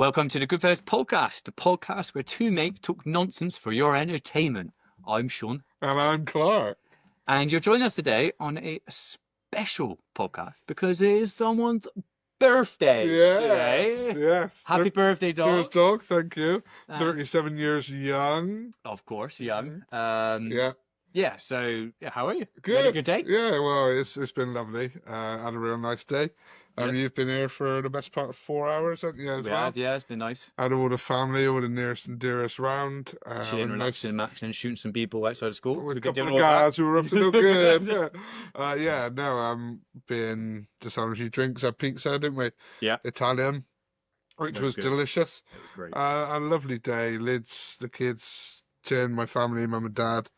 Welcome to the Goodfellas podcast, the podcast where two mates talk nonsense for your entertainment. I'm Shaun. And I'm Clarke. And you're joining us today on a special podcast because it is someone's birthday today. Yes. Happy birthday, dog. Cheers, dog. Thank you. 37 years young. Of course, young. Yeah. So how are you? Good. You had a good day? Yeah, well, it's been lovely. Had a real nice day. You've been here for the best part of 4 hours, haven't you, as well? Yeah, it's been nice. Had all the family, all the nearest and dearest round. Chilling, relaxing, maxing, shooting some people outside of school. With a couple of guys who were up to no good. Been just having a few drinks, had pizza, didn't we? Yeah. Italian, which was delicious. It was great. A lovely day. Lids, the kids, Tin, my family, mum and dad,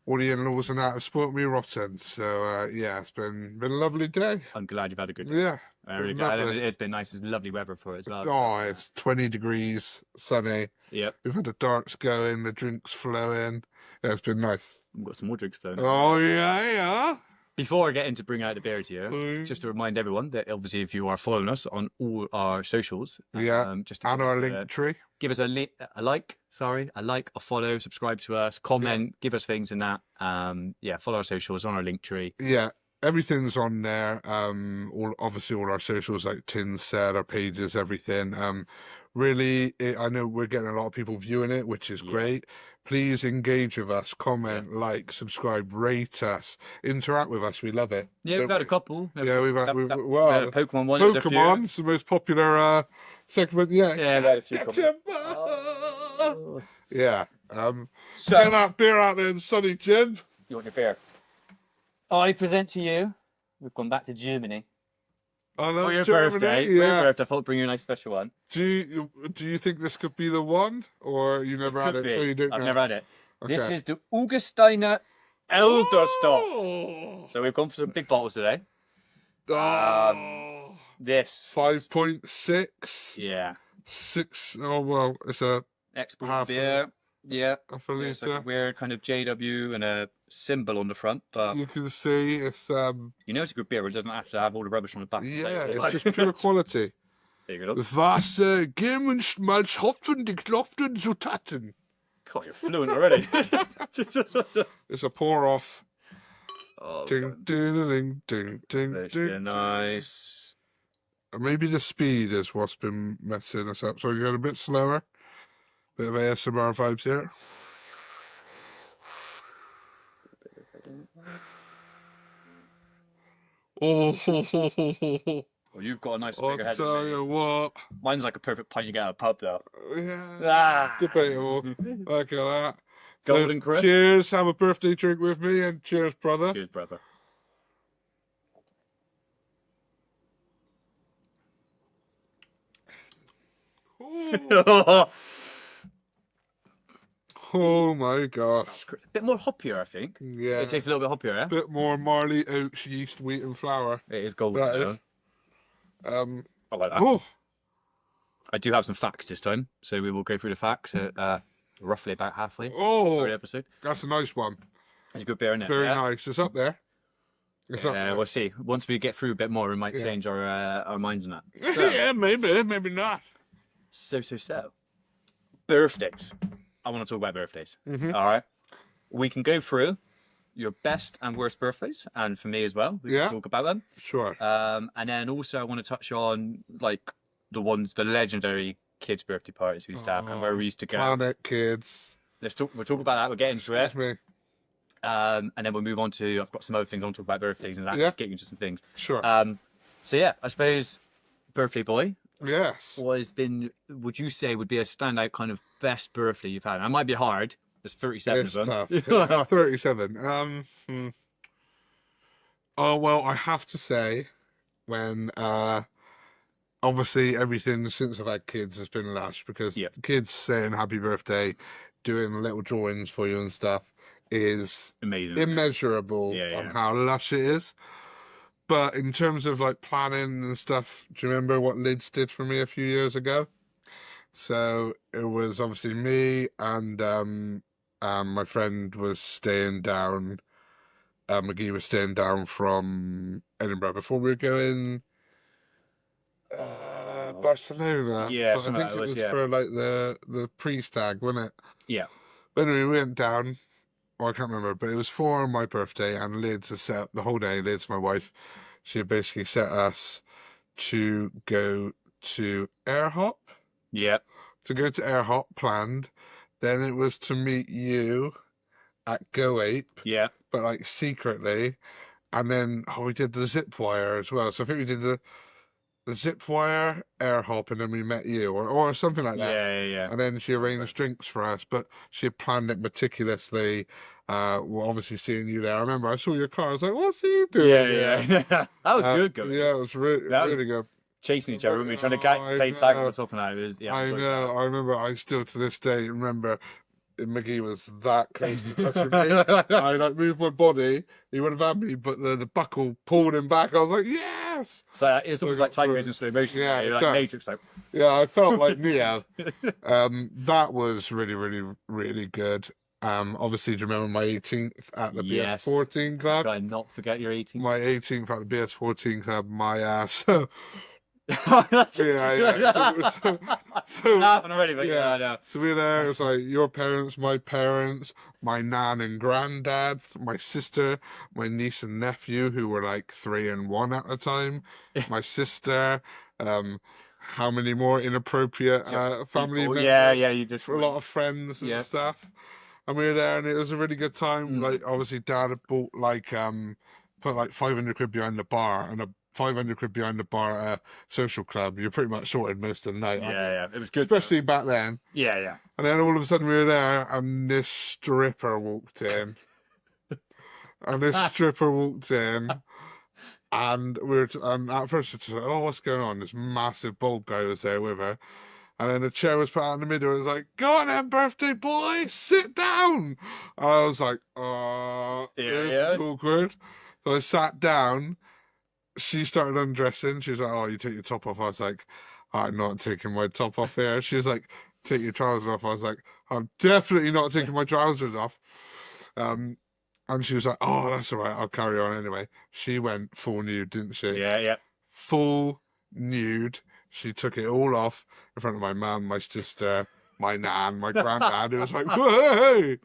all the in-laws and that have spoilt me rotten. So, it's been a lovely day. I'm glad you've had a good day. Yeah. Really good. It's been nice. It's lovely weather for it as well. Oh, it's 20 degrees, sunny. Yep. We've had the darts going, the drinks flowing. Yeah, it's been nice. We've got some more drinks flowing. Oh, yeah. Before I get into bring out the beer to you, just to remind everyone that obviously if you are following us on all our socials, just and our link tree, give us a like, a follow, subscribe to us, comment, give us things and that. Follow our socials on our link tree. Yeah, everything's on there. All our socials, like Tin said, our pages, everything. I know we're getting a lot of people viewing it, which is great. Please engage with us, comment, like, subscribe, rate us, interact with us. We love it. Yeah, we've had a couple. We've had a Pokemon one. Pokemon's the most popular segment. Yeah, a few. Yeah. Get that beer out there, Sonny Jim. You want your beer? I present to you. We've gone back to Germany. For your birthday. For your birthday, I thought I'd bring you a nice special one. Do you think this could be the one, or you never had it, so you don't know? I've never had it. Okay. This is the Augustiner Elgerstorff. So we've gone for some big bottles today. This 5.6. Yeah. 6. Oh well, it's a export beer. Yeah. Half a litre. It's like a weird kind of JW and a symbol on the front, but you can see it's it's a good beer. It doesn't have to have all the rubbish on the back. Yeah, it's just pure quality. There you go. Wasser, Gemmenschmalz, Hopfen, geklopften Zutaten. God, you're fluent already. It's a pour off. Oh, ding, ding, ding, ding, ding. Nice. Maybe the speed is what's been messing us up. So you got a bit slower. Bit of ASMR vibes here. Oh, well, you've got a nice bigger head. I'll tell you what. Mine's like a perfect pint you get at a pub, though. Yeah. Debatable. Look at that. Golden crisp. Cheers. Have a birthday drink with me, and cheers, brother. Cheers, brother. Oh my god. A bit more hoppier, I think. Yeah. It tastes a little bit hoppier, A bit more Marley, oats, yeast, wheat and flour. It is golden. I like that. I do have some facts this time, so we will go through the facts at roughly about halfway through the episode. That's a nice one. It's a good beer, isn't it? Very nice. It's up there. We'll see. Once we get through a bit more, we might change our minds on that. So, yeah, maybe not. So. Birthdays. I want to talk about birthdays. Mm-hmm. All right. We can go through your best and worst birthdays, and for me as well. We can talk about them. Sure. And then also I want to touch on like the legendary kids' birthday parties we used to have and where we used to go. Planet Kids. We'll talk about that. We'll get into it. That's me. And then we'll move on to, I've got some other things I want to talk about birthdays and that, get you into some things. Sure. I suppose birthday boy. Yes. Would you say would be a standout kind of best birthday you've had? It might be hard. There's 37 it's of them. Tough. 37. Oh, well, I have to say, when, obviously everything since I've had kids has been lush, because kids saying happy birthday, doing little drawings for you and stuff is amazing, immeasurable on how lush it is. But in terms of like planning and stuff, do you remember what Lids did for me a few years ago? So it was obviously me and my friend was staying down. McGee was staying down from Edinburgh before we were going. Barcelona. Yeah, But I something think like it that was yeah. for like the pre-stag, wasn't it? Yeah. But anyway, we went down. Well, I can't remember, but it was for my birthday, and Liz has set up the whole day. Liz, my wife, she had basically set us to go to Airhop. Yeah. To go to Airhop planned. Then it was to meet you at Go Ape, Yeah. but like secretly. And then we did the zip wire as well. So I think we did the zip wire, air hop, and then we met you, or something like that. Yeah. And then she arranged drinks for us, but she had planned it meticulously. Well, obviously seeing you there. I remember I saw your car. I was like, "What's he doing Yeah. here?" That was good going. Yeah, it was That was really good. chasing each other when we were trying to Oh, I play tag on know. the top of that. It was, yeah, I I enjoyed know. that. I remember. I still to this day remember McGee was that close to touching me. I like moved my body. He would have had me, but the buckle pulled him back. I was like, yes. So it's almost like Tiger through. is in slow motion. Yeah, Yeah, it like does. Matrix, like. Yeah, I felt like Neo. That was really good. Obviously, do you remember my 18th at the Yes. BS14 club? Try and not forget your 18. My 18th at the BS14 club. My so That's yeah. So laughing already, but yeah, I know. So we were there. It was like your parents, my nan and granddad, my sister, my niece and nephew, who were like 3 and 1 at the time, my sister. How many more inappropriate family People. members? Yeah. You just For a lot of friends and Yeah. stuff. And we were there, and it was a really good time. Like obviously, Dad had bought like put like 500 quid behind the bar and a 500 quid behind the bar social club. You're pretty much sorted most of the night. Yeah. It was good, especially back then. Yeah. And then all of a sudden we were there, and this stripper walked in. And and and at first it's like, oh, what's going on? This massive bald guy was there with her. And then a chair was put out in the middle. It was like, go on then, birthday boy, sit down. And I was like, this is awkward. So I sat down. She started undressing. She was like, oh, you take your top off. I was like, I'm not taking my top off here. She was like, take your trousers off. I was like, I'm definitely not taking my trousers off. And she was like, oh, that's all right. I'll carry on anyway. She went full nude, didn't she? Yeah. Full nude. She took it all off in front of my mum, my sister, my nan, my granddad. It was like, hey!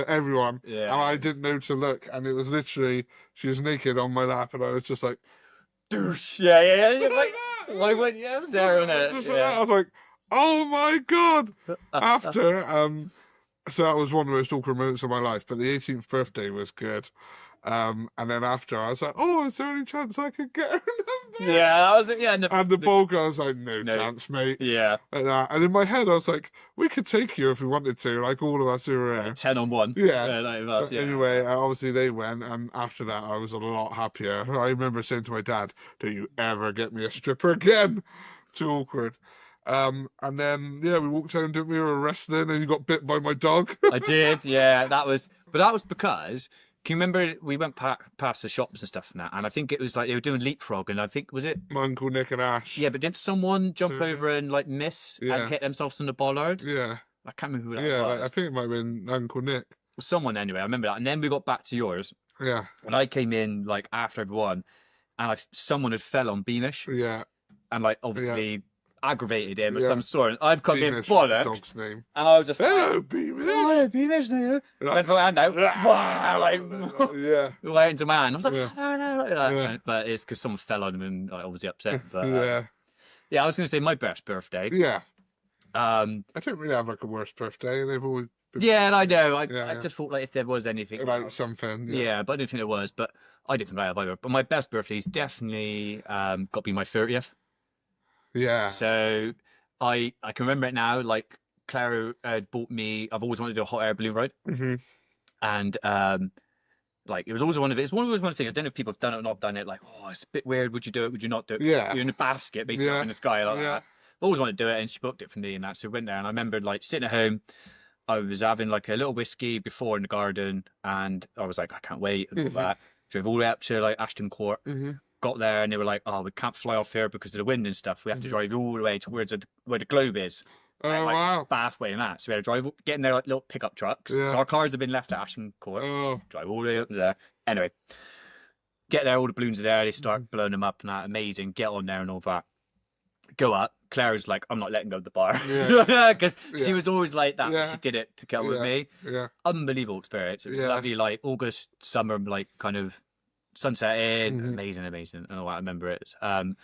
Everyone. Yeah. And I didn't know to look. And it was literally, she was naked on my lap, and I was just like, douche. Yeah. Like when I was there, just like that. I was like, oh my God. After, so that was one of the most awkward moments of my life. But the 18th birthday was good. And then after, I was like, oh, is there any chance I could get her number? Yeah, that was it. Yeah, and the ball guy was like, no chance, mate. Yeah. And in my head, I was like, we could take you if we wanted to, like all of us who were there. 10 on 1. Yeah. Like us, yeah. Anyway, obviously they went, and after that, I was a lot happier. I remember saying to my dad, don't you ever get me a stripper again. Too awkward. And then, we walked home, didn't we? We were wrestling, and you got bit by my dog. I did, yeah. That was because... Can you remember we went past the shops and stuff and I think it was like they were doing leapfrog, and I think, was it? My Uncle Nick and Ash. Yeah, but didn't someone jump over and like miss and hit themselves in the bollard? Yeah. I can't remember who that was. Yeah, I think it might have been Uncle Nick. Someone anyway, I remember that. And then we got back to yours. Yeah. And I came in like after everyone, and someone had fell on Beamish. Yeah. And like obviously aggravated him of some sort. And I've come Beamish in bollocks. Dog's name. And I was just hello, Beamish. Hello, Beamish there. Went my hand out. Right into my hand. I was like, no. But it's because someone fell on him and like, obviously upset. But, yeah, I was going to say my best birthday. Yeah. I don't really have like a worst birthday. They've always been... Yeah, and I know. I just thought like if there was anything like something. Yeah, but I didn't think there was. But I didn't think I have either. But my best birthday is definitely got to be my 30th. Yeah. So I can remember it now. Like Clara bought me. I've always wanted to do a hot air balloon ride, and like it was always one of the things. I don't know if people have done it or not done it. Like, oh, it's a bit weird. Would you do it? Would you not do it? Yeah. You're in a basket, basically up in the sky like that. I always wanted to do it, and she booked it for me and that. So we went there, and I remember like sitting at home. I was having like a little whiskey before in the garden, and I was like, I can't wait and all that. Drove all the way up to like Ashton Court. Got there and they were like, oh, we can't fly off here because of the wind and stuff. We have to drive all the way towards where the globe is. Oh, wow. Bathway and that. So we had to drive, get in there like little pickup trucks. So our cars have been left at Ashton Court. Drive all the way up there. Anyway, get there, all the balloons are there. They start blowing them up and that. Amazing. Get on there and all that. Go up. Claire was like, I'm not letting go of the bar. Because she was always like that. Yeah. She did it to get with me. Yeah. Unbelievable experience. It was lovely, like August, summer, like kind of sunset in. Amazing. And all that. I remember it. And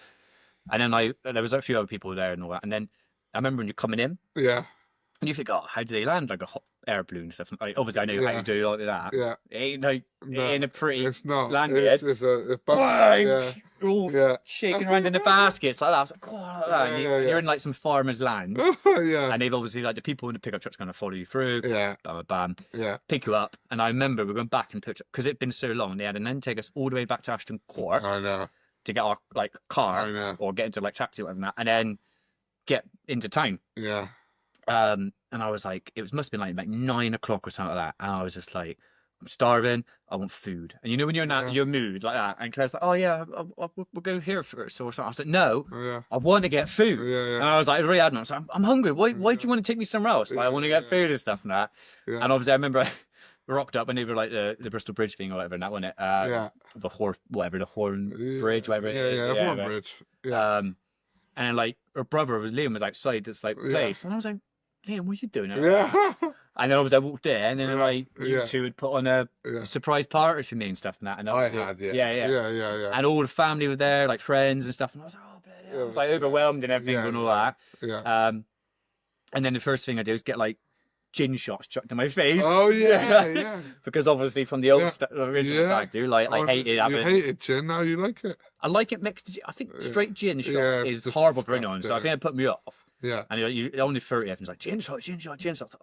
then there was a few other people there and all that. And then I remember when you're coming in. Yeah. And you think, oh, how do they land like a hot air balloon and stuff? Like, obviously, I know how to do like that. Yeah. It ain't like in a pretty it's not. landing. It's a bump. All shaking around in the baskets like that. I was like, oh, like that. And you're in like some farmer's land. And they've obviously, like, the people in the pickup truck's going to follow you through. Yeah. Bam, bam, bam. Pick you up. And I remember we were going back and picture, because it'd been so long. They had to then take us all the way back to Ashton Court. I know. To get our like car or get into like taxi or whatever, and then get into town. Yeah. And I was like, must have been like 9 o'clock or something like that. And I was just like, I'm starving. I want food. And you know when you're in that your mood like that, and Claire's like, oh yeah, we'll go here first or something. I was like, no, I want to get food. And I was like, really adamant. I was like, I'm hungry. Why do you want to take me somewhere else? Like, I want to get food and stuff and that. And obviously, I remember. Rocked up and over like the Bristol Bridge thing or whatever, and that wasn't it. The Horn Bridge, whatever it is. Horn Bridge. Yeah. And then like her brother Liam was outside this like place, and I was like, Liam, what are you doing? And then obviously I walked in, and then like you two had put on a surprise party for me and stuff and that. And I had, yeah. And all the family were there, like friends and stuff, and I was like, oh, bloody hell. I was like overwhelmed and everything and all that. And then the first thing I do is get like gin shots chucked in my face. Oh yeah. Because obviously from the old original stag do, like I hated having. You hated gin, now you like it. I like it mixed. I think straight gin shot is horrible for anyone, so I think it put me off. Yeah. And you only 30, everyone's like gin shot.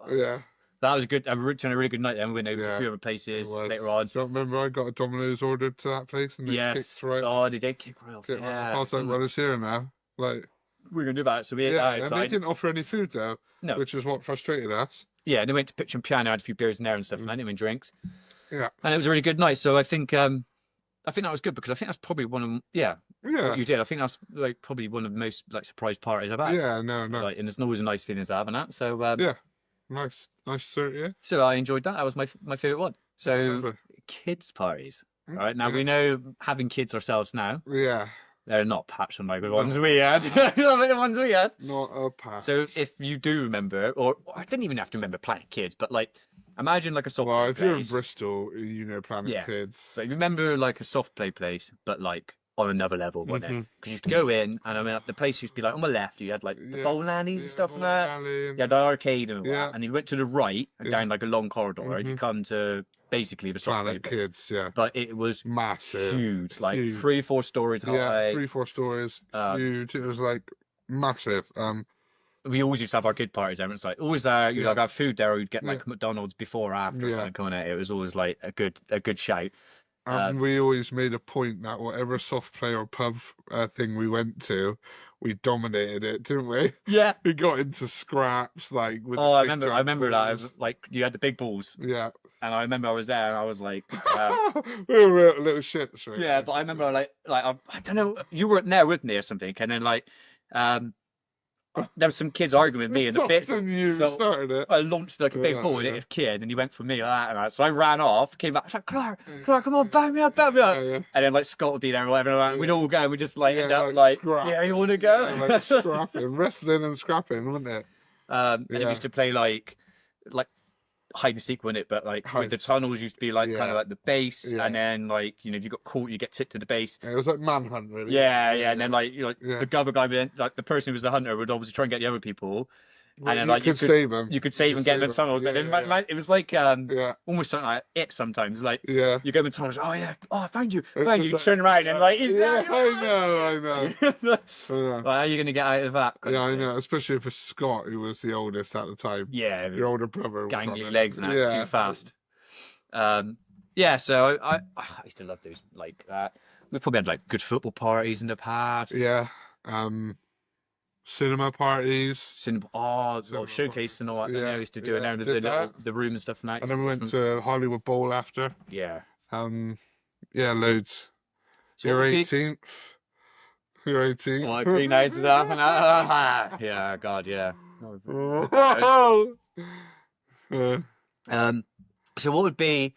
Yeah. That was good. I went on a really good night. Then we went over to a few other places later on. Do you remember I got a Domino's ordered to that place and they kicked right? Oh, they did kick right off. Yeah. I was like, well, it's here now. Like, we're gonna do that. So we ate that. And they didn't offer any food though. No. Which is what frustrated us. Yeah, and they went to Picture and Piano, had a few beers in there and stuff, and I didn't even drinks. Yeah. And it was a really good night. So I think that was good because I think that's probably one of what you did. I think that's like probably one of the most like surprise parties I've had. Yeah, no. Like, and it's always a nice feeling to have and that. So nice sir, yeah. So I enjoyed that. That was my favourite one. So kids parties. All right, now we know having kids ourselves now. Yeah. They're not perhaps like the ones we had. Not the ones we had. Not a patch. So if you do remember, or I didn't even have to remember Planet Kids, but like imagine like a soft play place. Well, if you're in Bristol, you know Planet Kids. So you remember like a soft play place, but like on another level, wasn't it? Because you used to go in, and I mean the place used to be like on the left, you had like the bowling alleys and stuff like that. You had the arcade and all that, and you went to the right and down like a long corridor, and you come to basically the soft Planet Kids, But it was massive, huge, like 3-4 stories high. 3-4 stories, huge. It was like massive. We always used to have our kid parties there, and it's like always there. You'd like have food there, or you'd get like McDonald's before or after something coming out. It was always like a good shout. And we always made a point that whatever soft play or pub thing we went to, we dominated it, didn't we? Yeah. We got into scraps like with. I remember that. It was, like you had the big balls. Yeah. And I remember I was there, and I was like, we were little shits, right? Yeah, but I remember like I don't know, you weren't there with me or something, and then like there was some kids arguing with me in the bit. You started it. I launched like a big ball at his kid, and he went for me like that, and that. So I ran off, came back. I was like, Clarke, come on, bang me up. And then like Scott would be there or whatever, and we'd all go. And we just like end up like, you want to go? Like scrapping, wrestling and scrapping, wasn't it? And we used to play like hide and seek, wasn't it? But like with the tunnels used to be like kind of like the base, and then like if you got caught, you get tipped to the base. It was like manhunt, really. Yeah, and then like the other guy, like the person who was the hunter, would obviously try and get the other people. Well, and then like you could save them. You could save them, get in the tunnels. But then it was like almost something like it sometimes. Like you go in the tunnels, I found you. You turn around and like I know. How are you gonna get out of that? Yeah, I know. Especially for Scott, who was the oldest at the time. Yeah, your older brother was gangly legs and that too fast. So I used to love those. Like we probably had like good football parties in the past. Yeah. Cinema parties. Showcase and all that. I used to do it down the room and stuff. And then we went to Hollywood Bowl after. Yeah. Loads. So You're 18th. You're 18th. Like green nights and stuff. Yeah, God, yeah. So what would be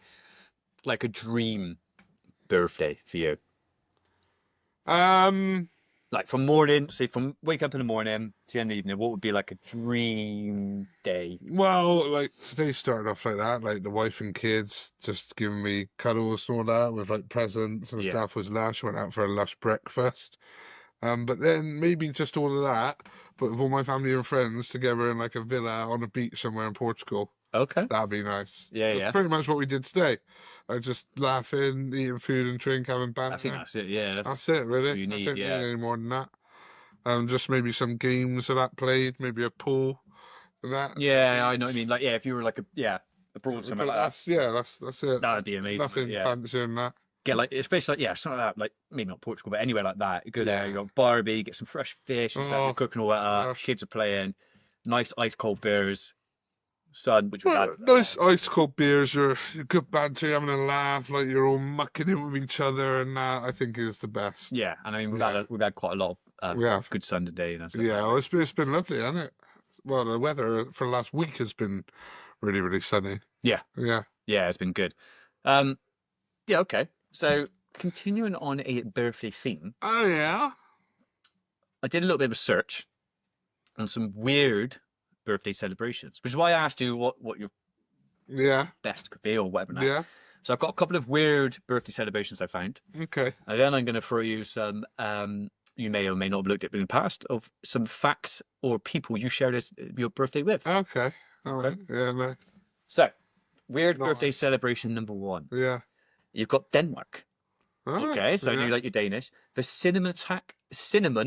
like a dream birthday for you? Like from morning, say from wake up in the morning to the end of the evening, what would be like a dream day? Well, like today started off like that, like the wife and kids just giving me cuddles and all that with like presents and Yeah. stuff was lush. Went out for a lush breakfast. But then maybe just all of that, but with all my family and friends together in like a villa on a beach somewhere in Portugal. Okay. That'd be nice. Yeah, That's yeah. pretty much what we did today. Just laughing, eating food and drink, having I think banter. that's it. Yeah, That's it, that's really. what you I need. don't need Yeah. any more than that. Just maybe some games of that played, maybe a pool and that. Yeah, I know what I mean. Like, yeah, if you were like abroad somewhere like that, That's it. that would be amazing. Nothing Yeah. fancy in that. Get like, especially like, yeah, something like that, like maybe not Portugal, but anywhere like that. You go there, Yeah. you got Barbie, get some fresh fish and stuff. You're Oh, cooking all that up. gosh. Kids are playing. Nice ice cold beers. Sun, which we've had. Nice ice cold beers, you're good banter, you're having a laugh, like you're all mucking in with each other, and that I think is the best. Yeah, and I mean Yeah. we've had quite a lot of We have. good sun today and stuff. Yeah, like well, it's been lovely, hasn't it? Well, the weather for the last week has been really, really sunny. Yeah. Yeah. Yeah, it's been good. Yeah, okay. So continuing on a birthday theme, Oh, yeah? I did a little bit of a search on some weird birthday celebrations, which is why I asked you what your Yeah. best could be or whatever. Now. Yeah. So I've got a couple of weird birthday celebrations I found, Okay. and then I'm going to throw you some. You may or may not have looked at in the past of some facts or people you shared your birthday with. Okay. All right. Yeah, nice. So, weird birthday Nice. celebration number 1. Yeah. You've got Denmark. All right. Okay, so I yeah. do like your Danish. The cinnamon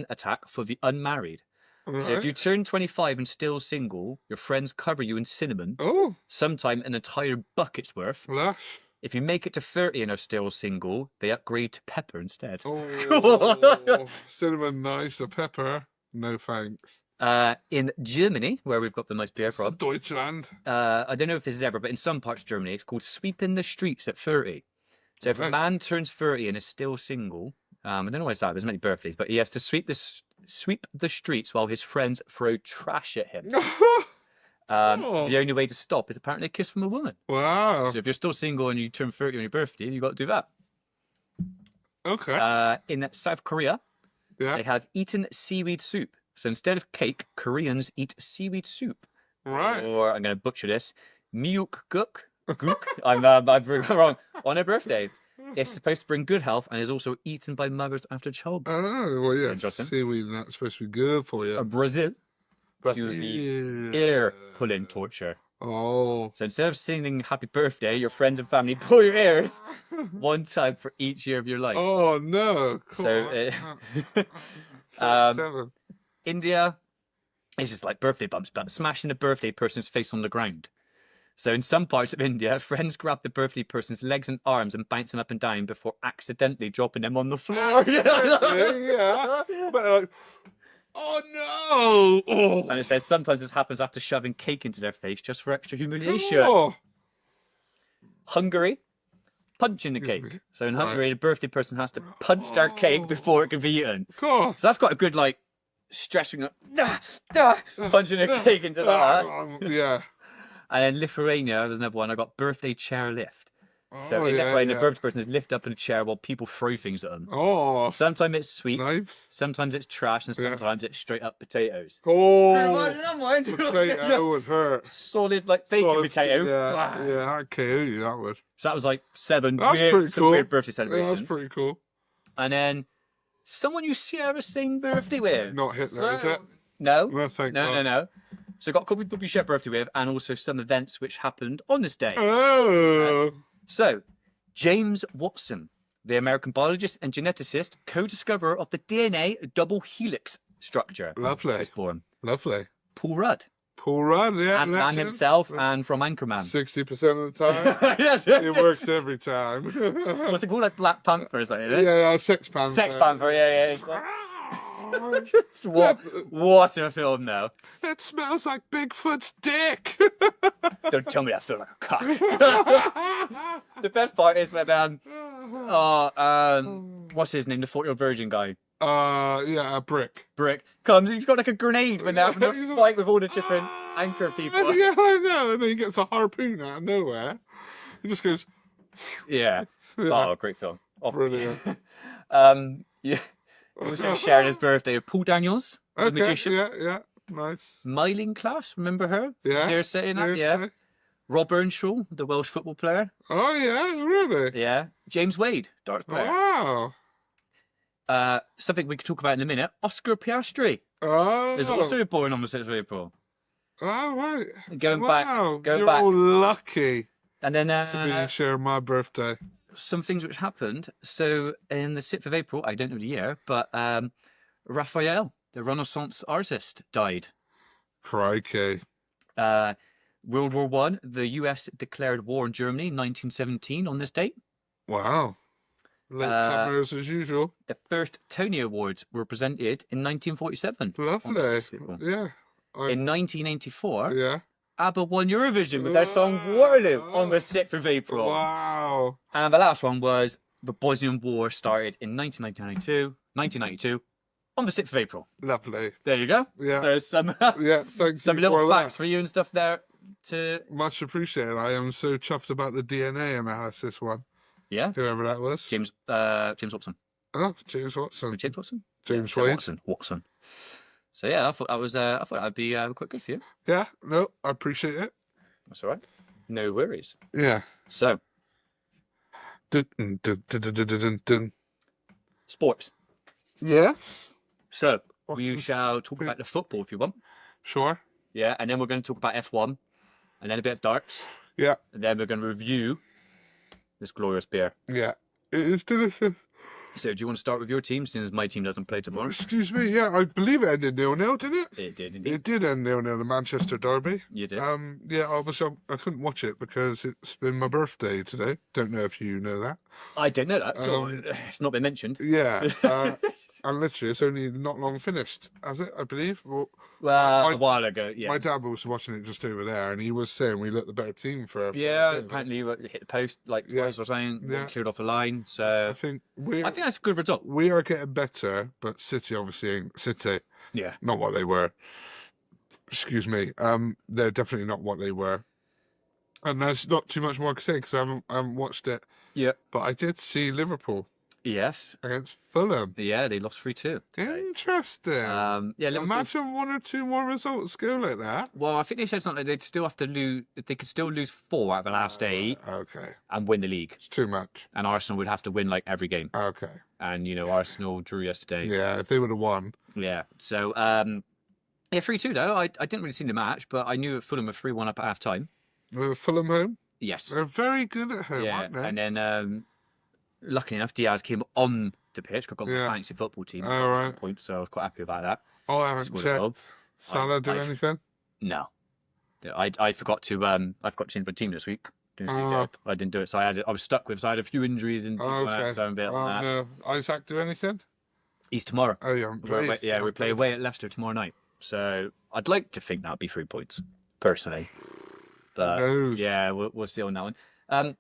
attack for the unmarried. All So if right. you turn 25 and still single, your friends cover you in cinnamon, Oh, sometime an entire bucket's worth. lush. If you make it to 30 and are still single, they upgrade to pepper instead. Oh, cinnamon, nice. A pepper. No thanks. In Germany, where we've got the nice beer from, Deutschland. I don't know if this is ever, but in some parts of Germany, it's called sweeping the streets at 30. So if a Right. man turns 30 and is still single, I don't know why it's that. There's many birthdays, but he has to sweep the streets while his friends throw trash at him. Oh. The only way to stop is apparently a kiss from a woman. Wow. So if you're still single and you turn 30 on your birthday, you've got to do that. Okay. In South Korea, Yeah. they have eaten seaweed soup. So instead of cake, Koreans eat seaweed soup. Right. Or I'm going to butcher this, myeokguk. I'm very wrong. On her birthday. It's supposed to bring good health and is also eaten by mothers after childbirth. Oh, well, yeah. Interesting. Seaweed and that's supposed to be good for you. Brazil But do the ear pulling torture. Oh. So instead of singing happy birthday, your friends and family pull your ears one time for each year of your life. Oh, no. So, So, 7. India is just like birthday bumps, but smashing a birthday person's face on the ground. So in some parts of India, friends grab the birthday person's legs and arms and bounce them up and down before accidentally dropping them on the floor. Yeah. But oh, no. Oh. And it says sometimes this happens after shoving cake into their face just for extra humiliation. Oh. Hungary, punching the Excuse cake. me. So in Right. Hungary, the birthday person has to punch their cake before it can be eaten. God. So that's quite a good, like, stressing, punching a cake into that. Yeah. And then Lithuania, there's another one. I got birthday chair lift. So Oh, in yeah, Lithuania, yeah. the birthday person is lifted up in a chair while people throw things at them. Oh. Sometimes it's sweet, Knives. sometimes it's trash, and Yeah. sometimes it's straight up potatoes. Oh. That Potato would hurt. Solid, like bacon Solid potato. Yeah, yeah, I'd KO you, that would. So that was like 7 That's pretty some cool. weird birthday Yeah, celebrations. that's pretty cool. And then someone you share the same birthday with. Not Hitler, is it? No. No, thank No, God. no. So I got a couple of people you share birthday with, and also some events which happened on this day. Oh. So, James Watson, the American biologist and geneticist, co-discoverer of the DNA double helix structure, Lovely. was born. Lovely. Paul Rudd, Paul Rudd, yeah. and legend. himself, and from Anchorman. 60% of the time. Yes, It works every time. What's it called, like Black Panther or something? Isn't it? Yeah, Sex Panther. Sex Panther, yeah. It's like, just what a film, though. It smells like Bigfoot's dick. Don't tell me I feel like a cock. The best part is when what's his name? The 40-year-old virgin guy. Yeah, a brick. Brick comes. He's got like a grenade when they're having He's a a- fight with all the different anchor people. Yeah, I know. And then he gets a harpoon out of nowhere. He just goes. Yeah. Yeah. Oh, great film. Oh, Brilliant. Yeah. Also sharing his birthday with Paul Daniels, the magician. Yeah, nice. Myling Class, remember her? Yeah, They're saying that, yeah. Rob Earnshaw, the Welsh football player. Oh yeah, really? Yeah. James Wade, darts player. Wow. Something we could talk about in a minute. Oscar Piastri. Oh. Is also born on the 6th of April. Oh, right. Going back. You're all lucky. And then to share my birthday. Some things which happened. So in the 6th of April, I don't know the year, but Raphael, the Renaissance artist, died. Crikey. World War One, the US declared war on Germany in 1917 on this date. Wow. Late comers as usual. The first Tony Awards were presented in 1947. Lovely. Yeah. In 1984, yeah. ABBA won Eurovision with their song Waterloo on the 6th of April. Wow. And the last one was the Bosnian War started in 1992 on the 6th of April. Lovely. There you go. Yeah. So some some little facts for you and stuff there. Much appreciated. I am so chuffed about the DNA analysis one. Yeah. Whoever that was. James Watson. Oh, James Watson. James Watson? James Wade. Watson. So yeah, I thought that'd be quite good for you. Yeah, no, I appreciate it. That's all right. No worries. Yeah. So. Sports. Yes. So we shall talk about the football if you want. Sure. Yeah, and then we're going to talk about F1, and then a bit of darts. Yeah. And then we're going to review this glorious beer. Yeah. It is delicious. So, do you want to start with your team, since my team doesn't play tomorrow? Excuse me, yeah, I believe it ended 0-0, didn't it? It did, indeed. It did end 0-0, the Manchester derby. You did? Yeah, I couldn't watch it because it's been my birthday today. Don't know if you know that. I don't know that, so it's not been mentioned. Yeah, and literally it's only not long finished, has it, I believe? Well, a while ago, yes. My dad was watching it just over there, and he was saying we looked the better team for apparently you hit the post like twice or something, cleared off a line, so... I think that's a good result. We are getting better, but City obviously ain't City. Yeah. Not what they were. Excuse me. They're definitely not what they were. And there's not too much more to say because I haven't watched it. Yeah. But I did see Liverpool. Yes. Against Fulham. Yeah, they lost 3-2. Interesting. Liverpool... Imagine one or two more results go like that. Well, I think they said something like they'd still have to lose. They could still lose 4 out of the last 8. Okay. And win the league. It's too much. And Arsenal would have to win like every game. Okay. And Arsenal drew yesterday. Yeah, if they would have won. Yeah. So 3-2 though. I didn't really see the match, but I knew Fulham were 3-1 up at half time. Fulham home? Yes. They're very good at home, aren't they? And then luckily enough, Diaz came on the pitch. Got the fancy football team. All right. Points, so I was quite happy about that. Oh, I haven't checked. Salah do anything? No. I forgot to change my team this week. I didn't do it, so I was stuck with. So I had a few injuries and so I'm a bit on that. No. Isaac do anything? He's tomorrow. Oh, you haven't played? We play away at Leicester tomorrow night. So I'd like to think that'll be 3 points, personally. But yeah, we'll see on that one.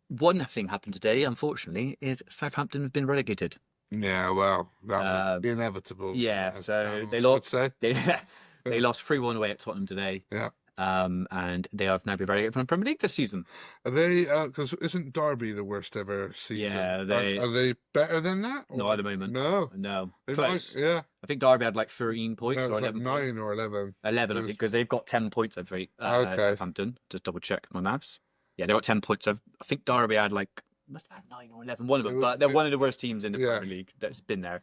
One thing happened today, unfortunately, is Southampton have been relegated. Yeah, well, that was inevitable. Yeah, so they lost. They lost 3-1 away at Tottenham today. Yeah. And they have now been relegated from the Premier League this season. Are they? Because isn't Derby the worst ever season? Yeah, are they better than that? Not at the moment. No. Close. Yeah. I think Derby had like 13 points or 11. 9 or 11. 11, I think, because they've got 10 points. I think. Southampton. Just double check my maths. Yeah, they got 10 points. I think Derby had must have had 9 or 11. One of them, but they're one of the worst teams in the Premier League that's been there.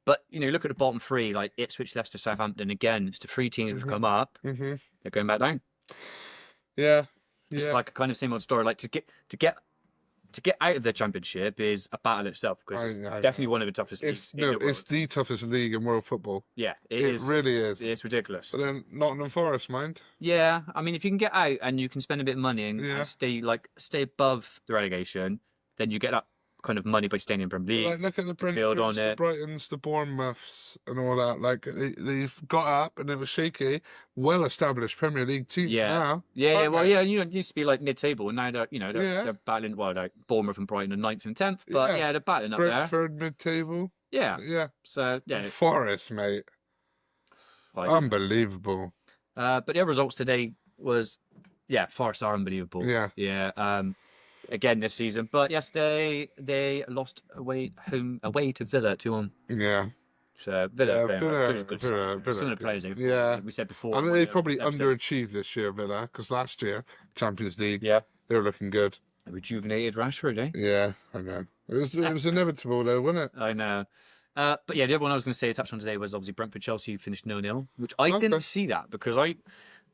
But look at the bottom 3, like Ipswich, Leicester, Southampton. Again, it's the 3 teams which come up. Mm-hmm. They're going back down. Yeah. It's like a kind of same old story. Like to get out of the Championship is a battle itself because it's definitely one of the toughest leagues. It's the toughest league in world football. Yeah, it is. Really is. It's ridiculous. But then Nottingham Forest, mind. Yeah, I mean, if you can get out and you can spend a bit of money and stay above the relegation, then you get that kind of money by staying in Premier League. Like, look at the Brentfords, the Brightons, the Bournemouths, and all that. Like they've got up and it was shaky. Well-established Premier League team now. Yeah. Well, it used to be like mid-table, and now they're battling. Well, like Bournemouth and Brighton are 9th and 10th, but they're battling up there. Brentford mid-table. Yeah. So Forest, mate. Unbelievable. But the other results today was Forest are unbelievable. Yeah. again this season. But yesterday they lost away to Villa 2-1. Yeah. So Villa, Villa, good Villa, side. Some of the players, yeah. we said before. I mean, they probably underachieved this year, Villa, because last year, Champions League, yeah, they were looking good. A rejuvenated Rashford, eh? Yeah, I know. It was inevitable, though, wasn't it? I know. But yeah, the other one I was going to say, touch on today, was obviously Brentford-Chelsea finished 0-0, which I didn't see that because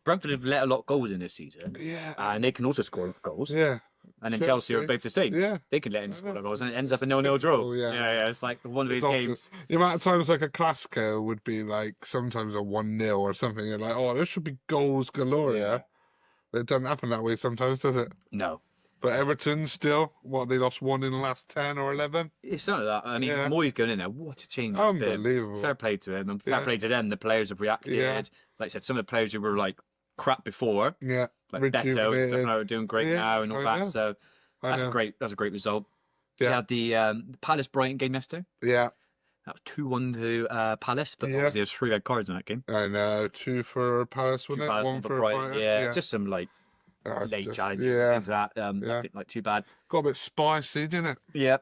Brentford have let a lot of goals in this season. Yeah. And they can also score goals. Yeah. And then Chelsea are both the same. Yeah. They can let in score goals and it ends up a 0-0 draw. Oh, yeah. It's like one of these games. The amount of times like a Clasico would be like sometimes a 1-0 or something. You're like, oh, there should be goals galore. Yeah. It doesn't happen that way sometimes, does it? No. But Everton still, they lost 1 in the last 10 or 11? It's not that. I mean, Moyes going in there, what a change. Unbelievable. Fair play to him and fair play to them. The players have reacted. Yeah. Like I said, some of the players who were like crap before. Yeah. Like Beto and stuff like, are doing great now and all that. So that's a great result. Yeah. We had the Palace Brighton game yesterday. Yeah. That was 2-1 to Palace, but obviously there's 3 red cards in that game. I know. 2 for Palace, wasn't it? 1 for Brighton. Yeah. Just some like late challenges and things like that. Nothing like too bad. Got a bit spicy, didn't it? Yeah.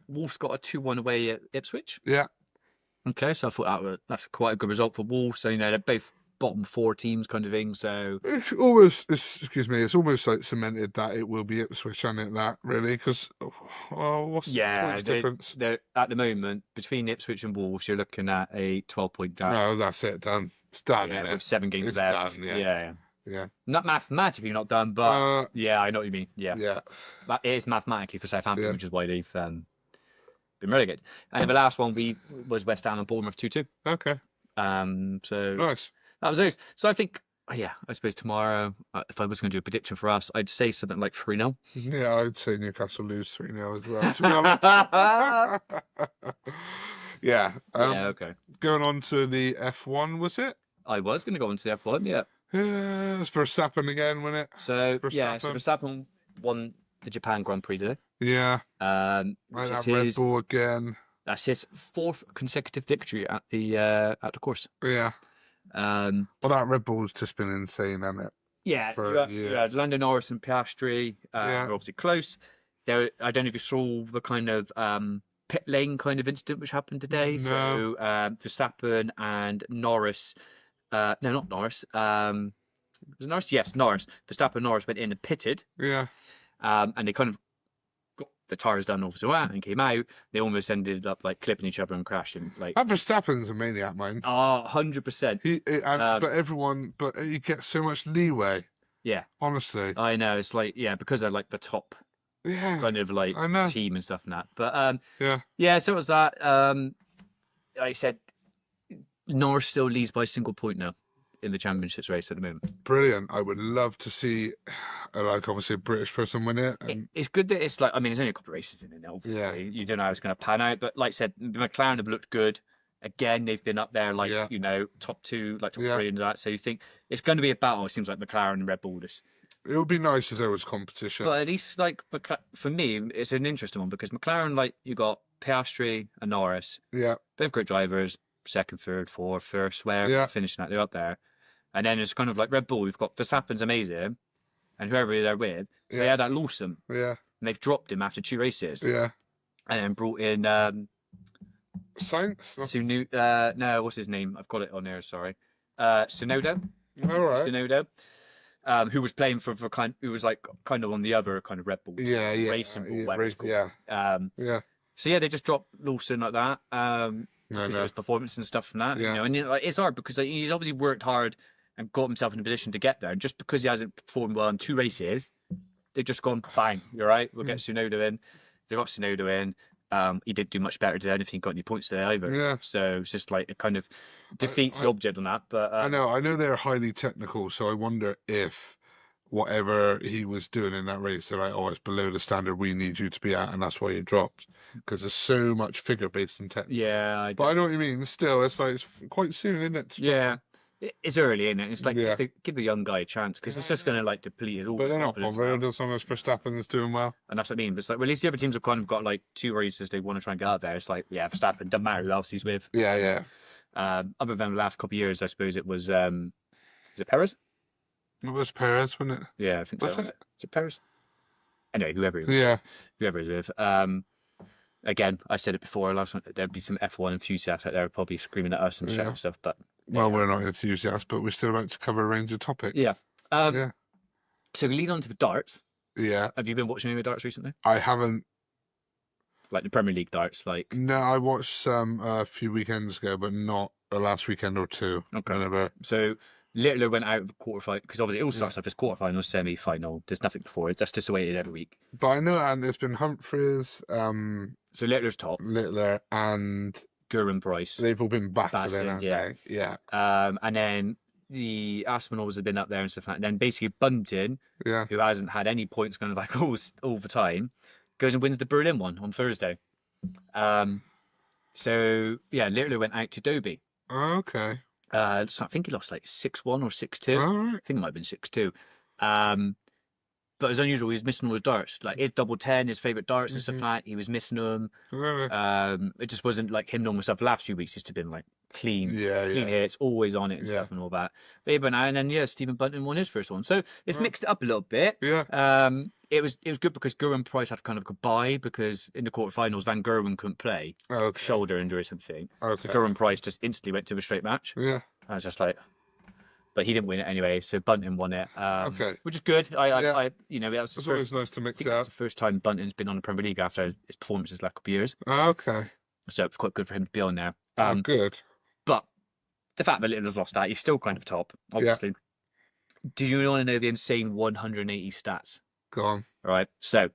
Wolves got a 2-1 away at Ipswich. Yeah. Okay, so I thought that's quite a good result for Wolves. So they're both bottom 4 teams kind of thing. So it's almost like cemented that it will be Ipswich, isn't it? That really, because what's the difference? They're at the moment between Ipswich and Wolves, you're looking at a 12-point gap. No, that's it. Done. It's done. Yeah, with 7 games left. Done, yeah. Not mathematically not done, but I know what you mean. Yeah. But it is mathematically for Southampton, which is why they've been relegated. And the last one was West Ham and Bournemouth 2-2. Okay. So nice. That was those. So I think, I suppose tomorrow, if I was going to do a prediction for us, I'd say something like 3-0. Yeah, I'd say Newcastle lose 3-0 as well, to be honest. Yeah. Okay. Going on to the F1, was it? I was going to go on to the F1, yeah. It's Verstappen again, wasn't it? So Verstappen won the Japan Grand Prix today. Yeah. Which Red Bull again. That's his 4th consecutive victory at the course. Yeah. Well, that Red Bull's just been insane, hasn't it? Yeah. You had Lando Norris and Piastri. They're obviously close. I don't know if you saw the kind of pit lane kind of incident which happened today. No. So Verstappen and Norris. No, not Norris. Was it Norris? Yes, Norris. Verstappen and Norris went in and pitted. Yeah. And they kind of got the tyres done obviously and came out. They almost ended up like clipping each other and crashing. Like Verstappen's a maniac, man. 100%. But he gets so much leeway. Yeah. Honestly. I know. It's like, because they're like the top kind of like team and stuff and that. But so it was that. I said Norris still leads by a single point now in the championships race at the moment. Brilliant. I would love to see, obviously a British person win it. And it's good that it's like, I mean, there's only a couple of races in it now. Yeah. You don't know how it's going to pan out. But like I said, the McLaren have looked good. Again, they've been up there like, top 2, like top 3 and that. So you think it's going to be a battle. It seems like McLaren and Red Bull. It would be nice if there was competition. But at least, like, for me, it's an interesting one because McLaren, like, you got Piastri and Norris. Yeah. Both great drivers. 2nd, 3rd, 4th, 1st, where finishing that, they're up there. And then it's kind of like Red Bull, we've got Verstappen's amazing, and whoever they're with. So they had that Lawson. Yeah. And they've dropped him after 2 races. Yeah. And then brought in Sainz? no, what's his name? I've got it on there, sorry. Tsunoda. All right. Tsunoda. Who was playing for who was like kind of on the other kind of Red Bull. Racing Bull. So they just dropped Lawson like that. Because of his performance and stuff from that. Yeah. And it's hard because he's obviously worked hard and got himself in a position to get there. And just because he hasn't performed well in 2 races, they've just gone, bang, you're right, we'll get Tsunoda in. They got Tsunoda in. He didn't do much better today. I don't think he got any points today either. Yeah. So it's just like it kind of defeats the object on that. But I know they're highly technical, so I wonder if whatever he was doing in that race, they're like, it's below the standard we need you to be at, and that's why you dropped. Because there's so much figure-based and technical. Yeah. But I know what you mean. Still, it's like it's quite soon, isn't it? Yeah. It's early, isn't it? It's like give the young guy a chance because it's just going to like deplete it all. But they're not bothered as long as Verstappen is doing well. And that's what I mean. But it's like, well, at least the other teams have kind of got like 2 races they want to try and get out there. It's like, Verstappen, doesn't matter who else he's with. Yeah. Other than the last couple of years, I suppose it was it Perez? It was Perez, wasn't it? Yeah, I think so. Was it? Is it Perez? anyway, whoever he was with. Again, I said it before. Last time, there'd be some F1 enthusiasts out there probably screaming at us and shouting stuff. But well, we're not enthusiasts, but we still like to cover a range of topics. Yeah. So we lead on to the darts. Yeah. Have you been watching any darts recently? I haven't. Like the Premier League darts, like. No, I watched some a few weekends ago, but not the last weekend or two. Okay. Whenever. So Littler went out of the quarterfinal because obviously it all starts off as quarterfinal, semi-final. There's nothing before it. That's just the way it is every week. But I know, and it's been Humphries. So Littler's top. Littler and Gurren Price. They've all been battling, haven't they? Yeah. And then the Aspinalls have been up there and stuff like that. And then basically Bunting, who hasn't had any points kind of like all the time, goes and wins the Berlin one on Thursday. So yeah, Littler went out to Dobie. Oh, okay. So I think he lost like 6-1 or 6-2. Right. I think it might have been 6-2. But it was unusual. He was missing all his darts, like his double 10, his favourite darts and stuff like that. He was missing them. It just wasn't like him normal stuff. The last few weeks, it's been like clean hits, always on it and stuff and all that. But he went out, and then Stephen Bunting won his first one. So it's mixed it up a little bit. Yeah. It was good because Gurren Price had kind of goodbye because in the quarterfinals Van Gerwen couldn't play, shoulder injury or something. So Gurren Price just instantly went to a straight match. Yeah. I was just like. But he didn't win it anyway, so Bunting won it, which is good. It's always nice to mix it up. It's the first time Bunting's been on the Premier League after his performances last couple of years. Okay. So it's quite good for him to be on there. Good. But the fact that Littler's lost that, he's still kind of top, obviously. Yeah. Do you want to know the insane 180 stats? Go on. All right. So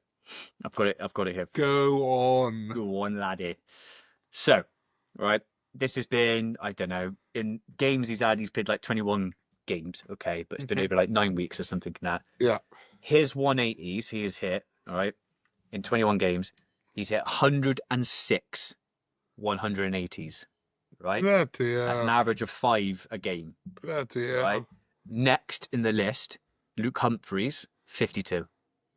I've got it here. Go on, laddie. So, right. This has been, I don't know, in games he's played like 21 games, okay, but it's been over like 9 weeks or something like that. Yeah. His 180s he has hit, all right, in 21 games, he's hit 106 180s, right? Bloody hell. That's an average of 5 a game. Bloody hell. Right? Next in the list, Luke Humphries, 52.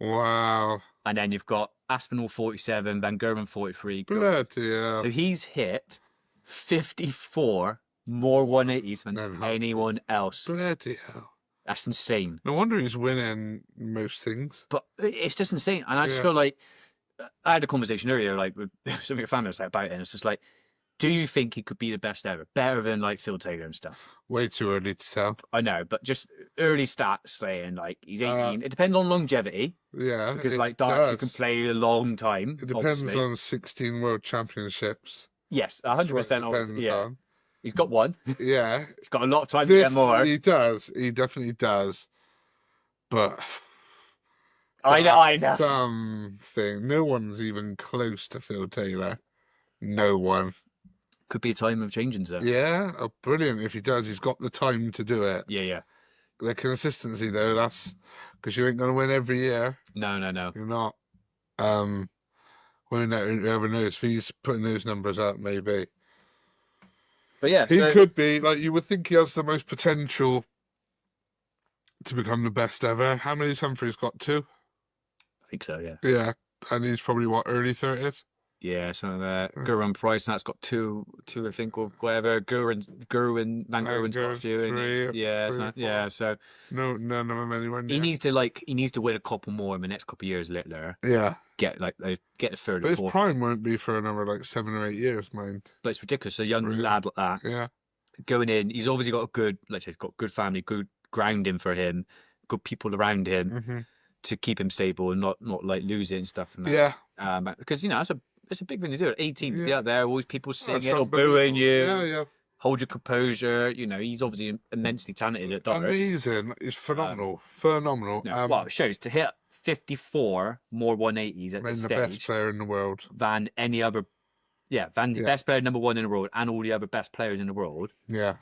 Wow. And then you've got Aspinall, 47, Van Gerwen, 43. Bloody hell. So he's hit 54 more 180s than anyone else. Bloody hell. That's insane. No wonder he's winning most things. But it's just insane. And I just feel like, I had a conversation earlier like with some of your family about it, and it's just like, do you think he could be the best ever? Better than like Phil Taylor and stuff? Way too early to tell. I know, but just early stats saying like he's 18. It depends on longevity. Yeah. Because like darts, you can play a long time. It depends on 16 World Championships. Yes, 100%. Obviously, yeah. He's got one. Yeah. He's got a lot of time to get more. He does. He definitely does. But I know. Something. No one's even close to Phil Taylor. No one. Could be a time of changing, sir. Yeah. Oh, brilliant. If he does, he's got the time to do it. Yeah. The consistency, though, that's because you ain't going to win every year. No. You're not. Well, whoever knows. If he's putting those numbers up, maybe. But yeah, he could be like, you would think he has the most potential to become the best ever. How many's Humphries got? 2? I think so. Yeah. Yeah, and he's probably early 30s. Yeah, so Gurren Price, and that's got two, I think, or whatever. Van Gerwen's got a few. So none of them anywhere near. He needs to win a couple more in the next couple of years, Littler. Yeah. Get the third but or fourth. His prime won't be for another like 7 or 8 years, mind. But it's ridiculous. A young lad like that. Yeah. Going in, he's obviously got he's got good family, good grounding for him, good people around him to keep him stable and not like lose it and stuff. And that. Yeah. Because it's a big thing to do. At 18 to be out there, always people singing or booing you. Yeah. Hold your composure. He's obviously immensely talented at darts. Amazing. He's phenomenal. Phenomenal. Well, it shows to hit 54 more 180s at the stage. The best player in the world. Than any other. Yeah, the best player number 1 in the world and all the other best players in the world. Yeah.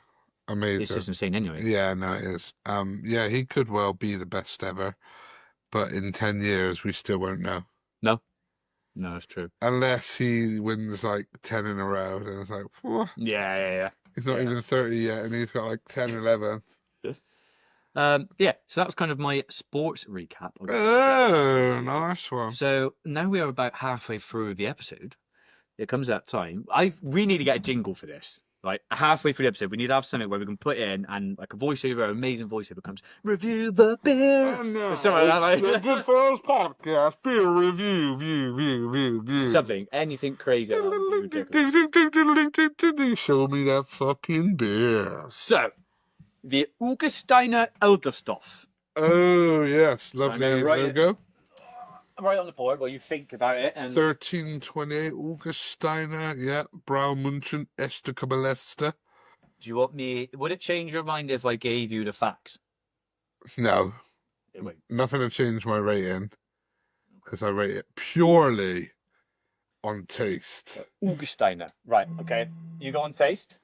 Amazing. It's just insane anyway. Yeah, no, it is. Yeah, he could well be the best ever. But in 10 years, we still won't know. No, it's true. Unless he wins like 10 in a row, then it's like, whew. Yeah. He's not even 30 yet, and he's got like 10, 11. So that was kind of my sports recap. Oh, nice one. So now we are about halfway through the episode. It comes that time. We need to get a jingle for this. Like halfway through the episode, we need to have something where we can put in and like a voiceover, amazing voiceover comes. Review the beer. Oh, no, Or something like the that. Goodfellas podcast, beer review. Something, anything crazy. Like that would be ridiculous. Show me that fucking beer. So, the Augustiner Elgerstorff. Oh, yes. So I'm Lovely gonna write it- logo. Right on the board while you think about it. And 1328 Augustiner, yeah. Braumunchen Estekabalesta. do you want me? Would it change your mind if I gave you the facts? No, It won't. nothing to change my rating. Because I rate it purely on taste. Augustiner. Right, okay. You go on taste.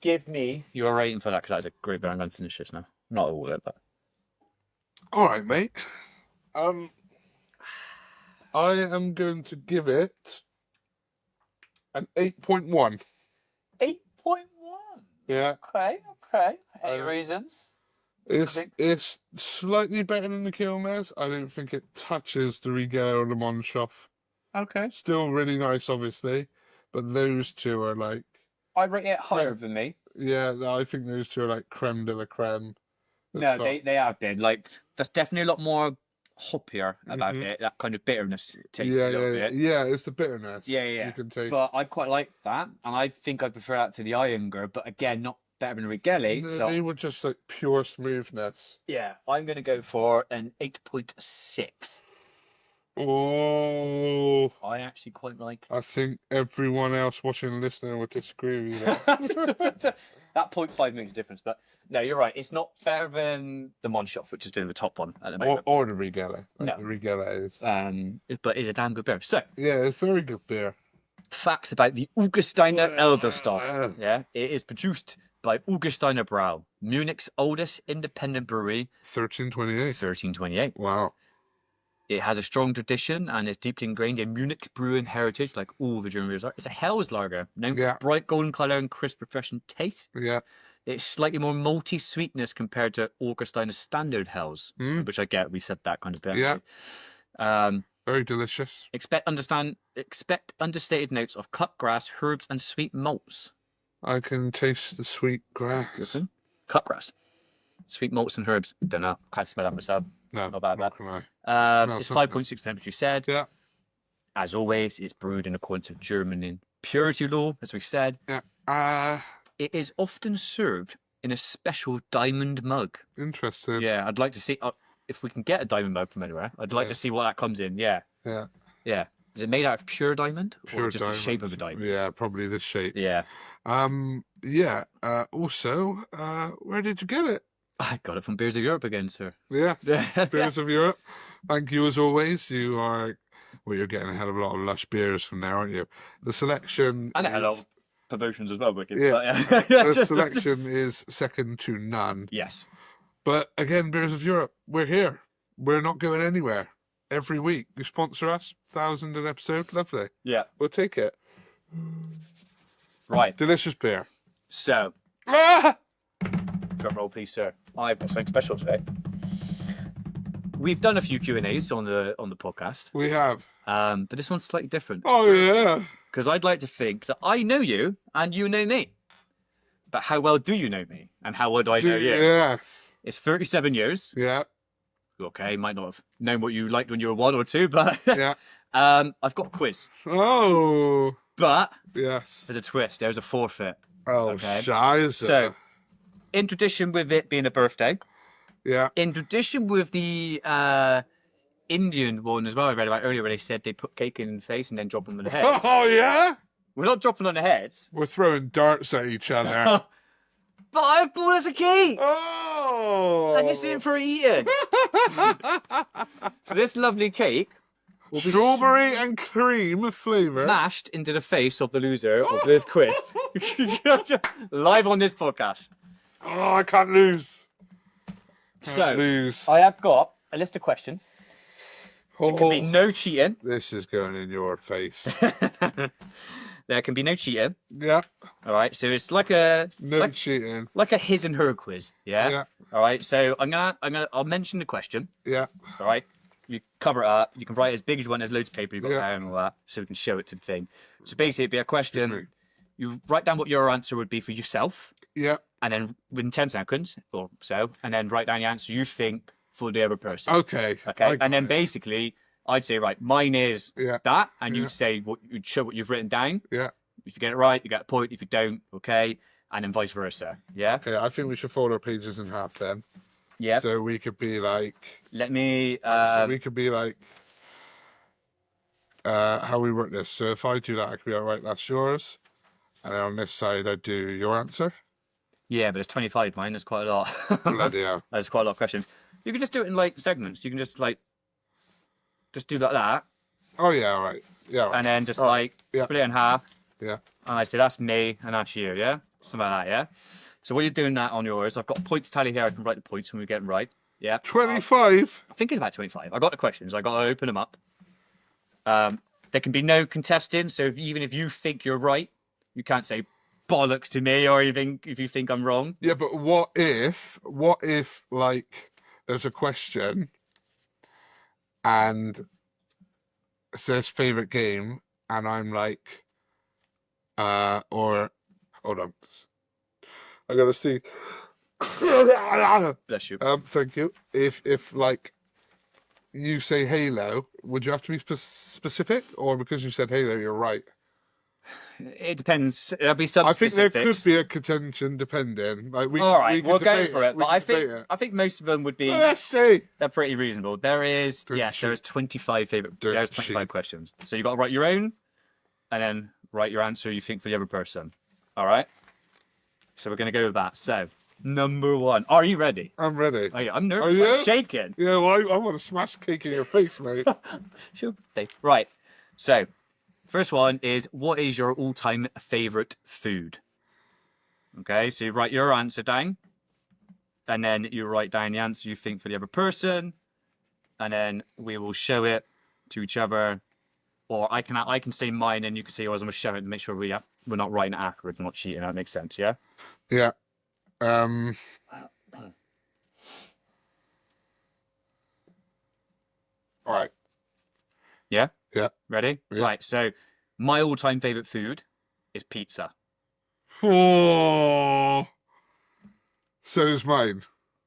Give me your rating for that, because that's a great beer. I'm going to finish this now. Not all of it, but... All right, mate. I am going to give it an 8.1. 8.1. Yeah. Okay. Any reasons? It's slightly better than the Quilmes. I don't think it touches the Riegel or the Monshoff. Okay. Still really nice, obviously, but those two are like... I rate it higher than me. Yeah, no, I think those two are like creme de la creme. No, they have been. Like, there's definitely a lot more hoppier about it. That kind of bitterness taste a little bit. Yeah, it's the bitterness. Yeah. You can taste. But I quite like that, and I think I prefer that to the Iyengar, but again, not better than Rigeli. They were just like pure smoothness. Yeah, I'm going to go for an 8.6. Oh, I actually quite like I think everyone else watching and listening would disagree with you there. that 0.5 makes a difference, but no, you're right. It's not better than the Monshoff, which has been the top one at the moment. or the Riegele. No. The Riegele is. But it's a damn good beer. So, Yeah, it's very good beer. facts about the Augustiner Elgerstorff. Yeah, it is produced by Augustiner Brau, Munich's oldest independent brewery, 1328. 1328. Wow. It has a strong tradition and is deeply ingrained in Munich's brewing heritage, like all the German beers are. It's a Helles lager, known for bright golden colour and crisp, refreshing taste. Yeah. It's slightly more malty sweetness compared to Augustiner's standard Helles, which I get. We said that kind of bit. Yeah. Very delicious. Expect understated notes of cut grass, herbs, and sweet malts. I can taste the sweet grass. Cut grass, sweet malts and herbs. Don't know. Can't smell that myself. No, not bad. Not can I. It's 5.6 temperature said. Yeah. As always, it's brewed in accordance with German purity law, as we said. Yeah. It is often served in a special diamond mug. Interesting. Yeah, I'd like to see if we can get a diamond mug from anywhere. I'd like to see what that comes in. Yeah. Yeah. Is it made out of pure diamond Pure or just diamond. the shape of a diamond? Yeah, probably the shape. Yeah. Yeah. Also, where did you get it? I got it from Beers of Europe again, sir. Yeah. Beers of Europe. Thank you as always. You are, well, you're getting a hell of a lot of lush beers from there, aren't you? The selection And a lot of promotions as well, Wicked. Yeah. The selection is second to none. Yes. But again, Beers of Europe, we're here. We're not going anywhere. Every week, you sponsor us, 1,000 an episode, lovely. Yeah. We'll take it. Right. Delicious beer. So, drum roll, please, sir. I've got something special today. We've done a few Q&As on the podcast. We have. But this one's slightly different. Oh, yeah. Because I'd like to think that I know you and you know me. But how well do you know me? And how well do I know you? Yes. It's 37 years. Yeah. Okay, might not have known what you liked when you were 1 or 2, but Yeah. I've got a quiz. Oh. But Yes. there's a twist. There's a forfeit. Oh, Okay. Scheiße. So, in tradition with it being a birthday, yeah. in tradition with the Indian one as well, I read about earlier where they said they put cake in the face and then drop them on the heads. Oh, yeah? We're not dropping on the heads. We're throwing darts at each other. But I've bought us a cake! Oh! And you're sitting for eating. So this lovely cake will be strawberry and cream flavour. mashed into the face of the loser of this quiz. Live on this podcast. Oh, I can't lose. Can't lose. I have got a list of questions. Oh, There can be no cheating. this is going in your face. There can be no cheating. Yeah. All right, so it's like a Cheating. like a his and her quiz. Yeah. Yeah. All right, so I'll mention the question. Yeah. All right. You cover it up. You can write as big as you want. There's loads of paper you've got Yeah. there and all that, so we can show it to the thing. So basically, it'd be a question. You write down what your answer would be for yourself, Yeah. and then within 10 seconds or so, and then write down the answer you think for the other person. Okay. Okay. And then basically, I'd say, right, mine is that, and you say you'd show what you've written down. Yeah. If you get it right, you get a point. If you don't, okay, and then vice versa. Yeah. Okay. I think we should fold our pages in half then. Yeah. So we could be like. Let me. So we could be like. How we work this. So if I do that, I could be all right. That's yours. And then on this side, I do your answer. Yeah, but it's 25 mine. There's quite a lot. Bloody hell. There's quite a lot of questions. You can just do it in like segments. You can just do like that. Oh yeah, all right. Yeah. All right. And then just split it in half. Yeah. And I say that's me and that's you. Yeah. Something like that. Yeah. So while you're doing that on yours, I've got points tally here. I can write the points when we get them right. Yeah. 25. I think it's about 25. I got the questions. I got to open them up. There can be no contesting. So even if you think you're right, you can't say bollocks to me, or even if you think I'm wrong. Yeah, but what if like there's a question and it says favorite game, and I'm like, or hold on, I gotta see. Bless you. Thank you. If like you say Halo, would you have to be specific, or because you said Halo, you're right? It depends. There'll be some. I think there specifics. could be a contention depending. Like All right, we'll go for it. We But can I think most of them would be. Well, let's see. They're pretty reasonable. There is there is 25 favorite. There's 25 questions. So you got to write your own, and then write your answer you think for the other person. All right. So we're gonna go with that. So number 1. Are you ready? I'm ready. Oh, yeah, I'm nervous. I'm shaking. Yeah, well, I want to smash cake in your face, mate. Sure. Right. So first one is, what is your all-time favorite food? Okay, so you write your answer down, and then you write down the answer you think for the other person, and then we will show it to each other, or I can say mine and you can say yours, and we'll show it to make sure we're not writing it afterwards, not cheating. That makes sense, yeah? Yeah. All right. Yeah? Yeah. Ready? Yeah. Right, so my all-time favorite food is pizza. Oh. So is mine.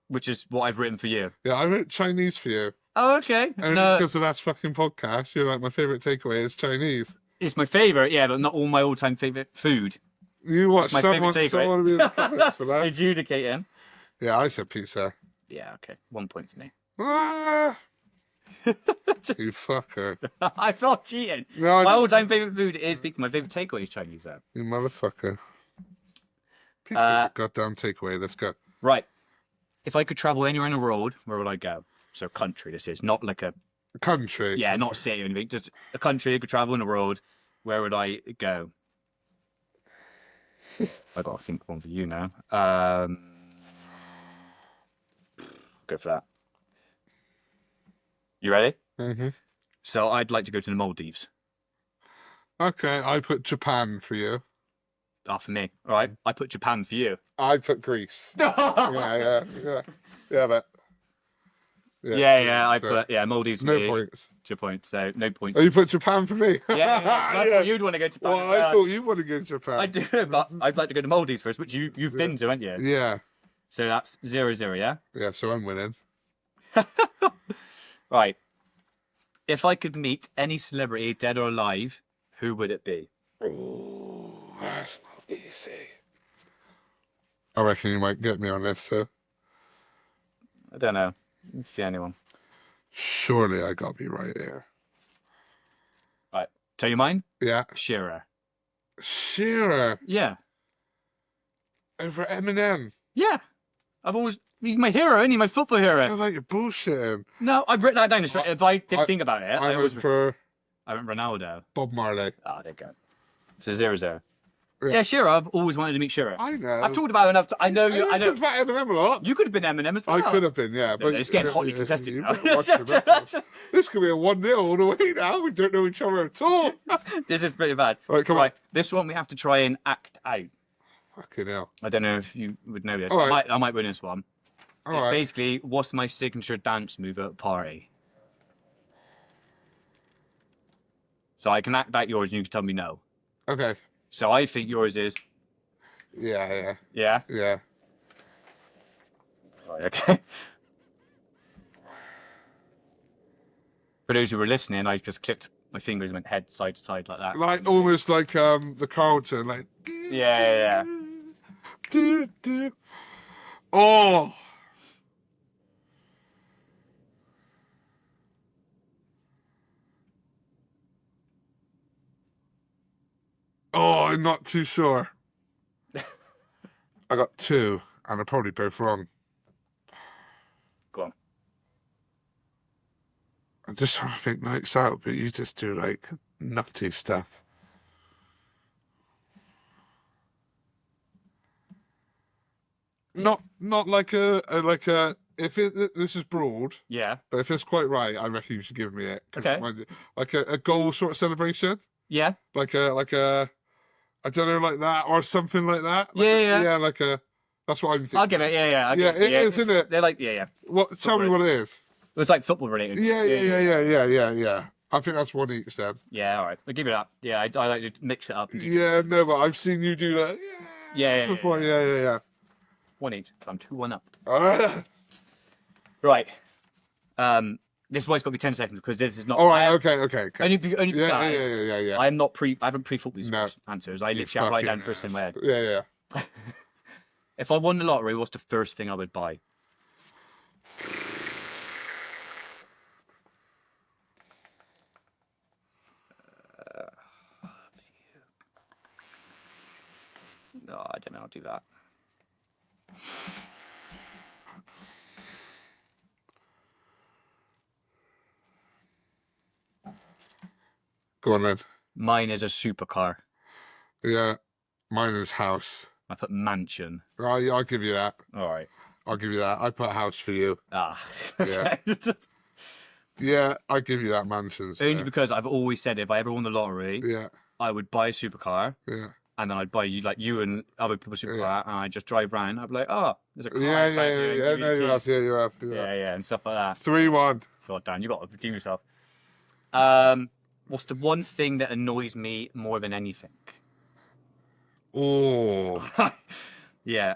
Which is what I've written for you. Yeah, I wrote Chinese for you. Oh, okay. And because of the last fucking podcast, you're like, my favourite takeaway is Chinese. It's my favourite, yeah, but not all my all-time favourite food. You watch someone be in the comments for that. Adjudicating. Yeah, I said pizza. Yeah, okay. 1 point for me. Ah. You fucker. I'm not cheating. No, my all-time favourite food is pizza. My favourite takeaway is Chinese, though. You motherfucker. Pizza's a goddamn takeaway. Let's go. Right. If I could travel anywhere in the world, where would I go? So country, this is. Not like a... Country? Yeah, not city or anything. Just a country I could travel in the world. Where would I go? I got to think one for you now. Go for that. You ready? Mm-hmm. So I'd like to go to the Maldives. Okay, I put Japan for you. Ah, for me. All right. I put Japan for you. I put Greece. Yeah, but... Yeah, I put Maldives for me. No points. 2 points, so no points. Oh, you put Japan for me? Yeah, I thought you'd want to go to Japan. Well, I thought you'd want to go to Japan. I do, but I'd like to go to Maldives first, which you've been to, haven't you? Yeah. So that's 0-0, yeah? Yeah, so I'm winning. Right. If I could meet any celebrity, dead or alive, who would it be? Oh, that's not easy. I reckon you might get me on this, so. I don't know. See anyone. Surely I gotta be right here. Right. Tell you mine? Yeah. Shearer. Shearer? Yeah. Over Eminem? Yeah. He's my hero, isn't he? My football hero. I like you're bullshitting. No, I've written that down. If I did think about it, I went for... I went Ronaldo. Bob Marley. Oh, there you go. So 0-0. Yeah, Shearer. I've always wanted to meet Shearer. I know. I've talked about him enough. I know. I talked about Eminem a lot. You could have been Eminem as well. I could have been, yeah. But it's getting hotly contested now. This could be a 1-0 all the way now. We don't know each other at all. This is pretty bad. Right, come on. This one we have to try and act out. Fucking hell. I don't know if you would know this. Right. I might win this one. All it's right. basically, what's my signature dance move at a party? So I can act out yours and you can tell me no. Okay. So I think yours is. Yeah. Yeah. Right, okay. For those who were listening, I just clicked my fingers and went head side to side like that. Like almost like the Carlton, like. Yeah. Oh. Oh, I'm not too sure. I got two, and they're probably both wrong. Go on. I'm just trying to think nights out, but you just do like nutty stuff. Not like a if this is broad, Yeah. but if it's quite right, I reckon you should give me it. Okay. Like a goal sort of celebration, Yeah. like a I don't know, like that or something like that. Like Yeah. like a. That's what I'm thinking. I'll give it. Yeah. Yeah, it is, isn't it? They're like, yeah. What? Tell me what it is. It was like football related. Yeah. I think that's one each then. Yeah, all right. I'll give it up. Yeah, I like to mix it up. Yeah, no, but I've seen you do that. Yeah. Before. Yeah. One each. So I'm 2-1 up. Alright. Right. This is why it's got to be 10 seconds because this is not. All right. Okay. Only because Yeah. I haven't pre-thought these No. answers. I literally have right down first in my head. Yeah. If I won the lottery, what's the first thing I would buy? No, I don't know. I'll do that. Go on then. Mine is a supercar. Yeah. Mine is house. I put mansion. I'll give you that. All right. I'll give you that. I put house for you. Ah. Yeah. Yeah, I give you that mansion. Only because I've always said if I ever won the lottery, I would buy a supercar. Yeah. And then I'd buy you and other people's supercar, and I'd just drive around. I'd be like, oh, there's a car. Yeah. No, you have. Yeah, and stuff like that. 3-1. God damn, you got to redeem yourself. What's the one thing that annoys me more than anything? Oh. Yeah.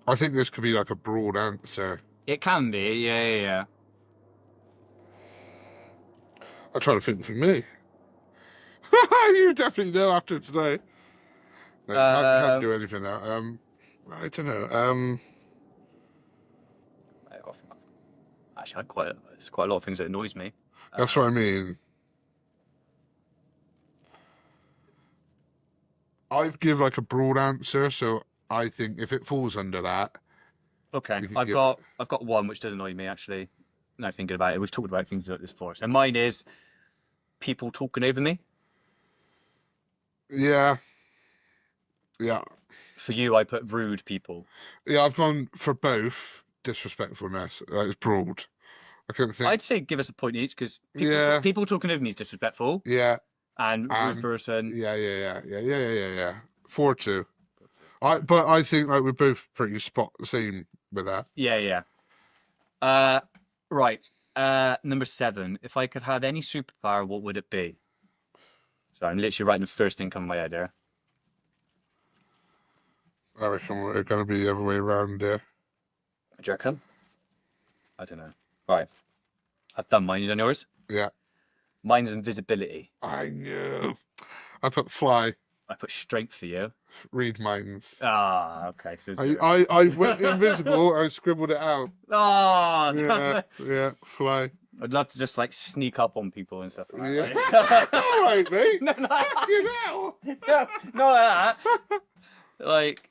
I think this could be like a broad answer. It can be. Yeah. I'm trying to think for me. You definitely know after today. No, can't do anything now. I don't know. Actually, there's quite a lot of things that annoys me. That's what I mean. I've give like a broad answer, so I think if it falls under that. Okay, I've got one which does annoy me actually. Now thinking about it, we've talked about things like this before. So mine is people talking over me. Yeah. For you, I put rude people. Yeah, I've gone for both. Disrespectfulness. It's broad. I couldn't think. I'd say give us a point each because people talking over me is disrespectful. Yeah. And rude person. Yeah. 4-2. But I think like we're both pretty spot the same with that. Yeah. Right. Number 7. If I could have any superpower, what would it be? So I'm literally writing the first thing coming to my head there. I reckon we're going to be the other way around there. Do you reckon? I don't know. Right. I've done mine. You done yours? Yeah. Mine's invisibility. I knew. I put fly. I put strength for you. Read minds. Ah, okay. So I went invisible. I scribbled it out. Oh, yeah, fly. I'd love to just like sneak up on people and stuff. Like Yeah. that. All right, mate. No. You know. No, not like that. Like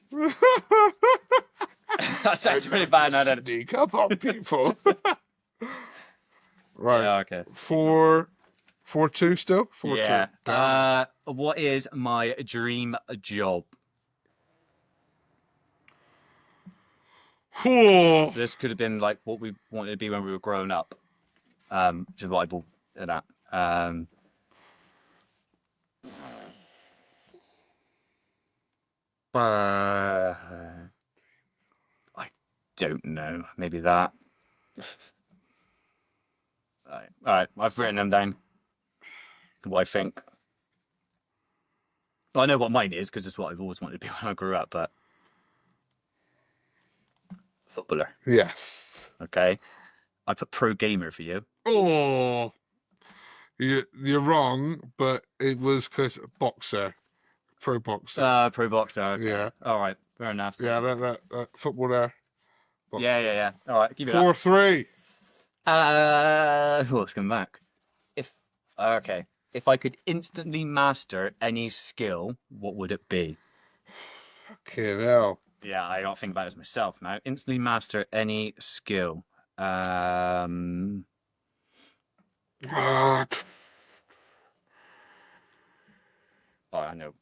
that sounds really bad. Now, don't it? Sneak up on people. Right. Yeah, okay. 4-2 still. 4-2. Yeah. What is my dream job? This could have been like what we wanted to be when we were growing up. Which is what I bought at that. I don't know. Maybe that. All right. I've written them down. What I think. Well, I know what mine is because it's what I've always wanted to be when I grew up. But footballer. Yes. Okay. I put pro gamer for you. Oh, you're wrong, but it was because boxer, pro boxer. Pro boxer. Okay. Yeah. All right. Fair enough. Yeah, that footballer. Yeah. All right. Give me that. 4-3. What's coming back? If okay, if I could instantly master any skill, what would it be? Okay, now. Yeah, I don't think about this myself now. Instantly master any skill. Um, Ah, oh, I know.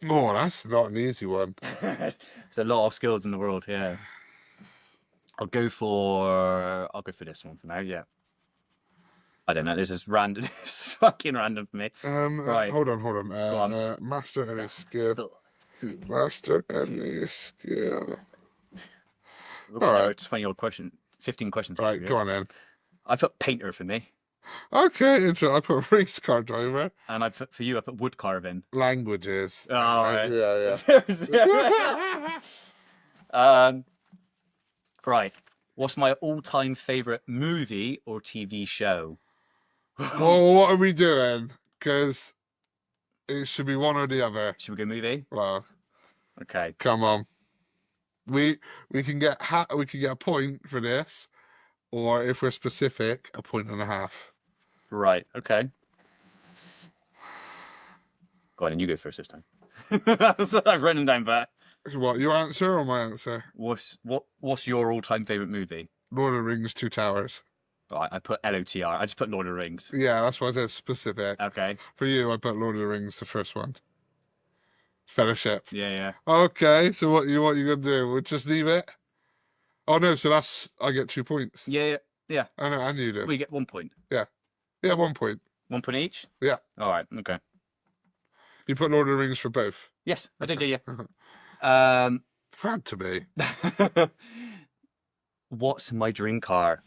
oh, that's not an easy one. There's a lot of skills in the world. Yeah, I'll go for this one for now. Yeah. I don't know. This is random. This is fucking random for me. Right. Hold on. Go on. Master any skill. Master any skill. All right. 20 odd question, 15 questions. Right, go on then. I put painter for me, Okay, interesting. I put race car driver. and I put for you. I put wood carving. Languages. Oh, right. Yeah. Right. What's my all-time favorite movie or TV show? Well, what are we doing? Because it should be one or the other. Should we go movie? Well, Okay. come on. We can get a point for this, or if we're specific, a point and a half. Right. Okay. Go on, and you go first this time. That's what I've written down. But What, your answer or my answer? what's your all-time favorite movie? Lord of the Rings, Two Towers. Right. I put LOTR. I just put Lord of the Rings. Yeah, that's why I said specific. Okay. For you, I put Lord of the Rings, the first one. Fellowship. Yeah. Okay, so what you gonna do? We'll just leave it? Oh no, so I get 2 points. Yeah. I know, and you do. We get 1 point. Yeah, 1 point. 1 point each. Yeah. All right. Okay. You put Lord of the Rings for both. Yes, I did. Yeah. Had to be. What's my dream car?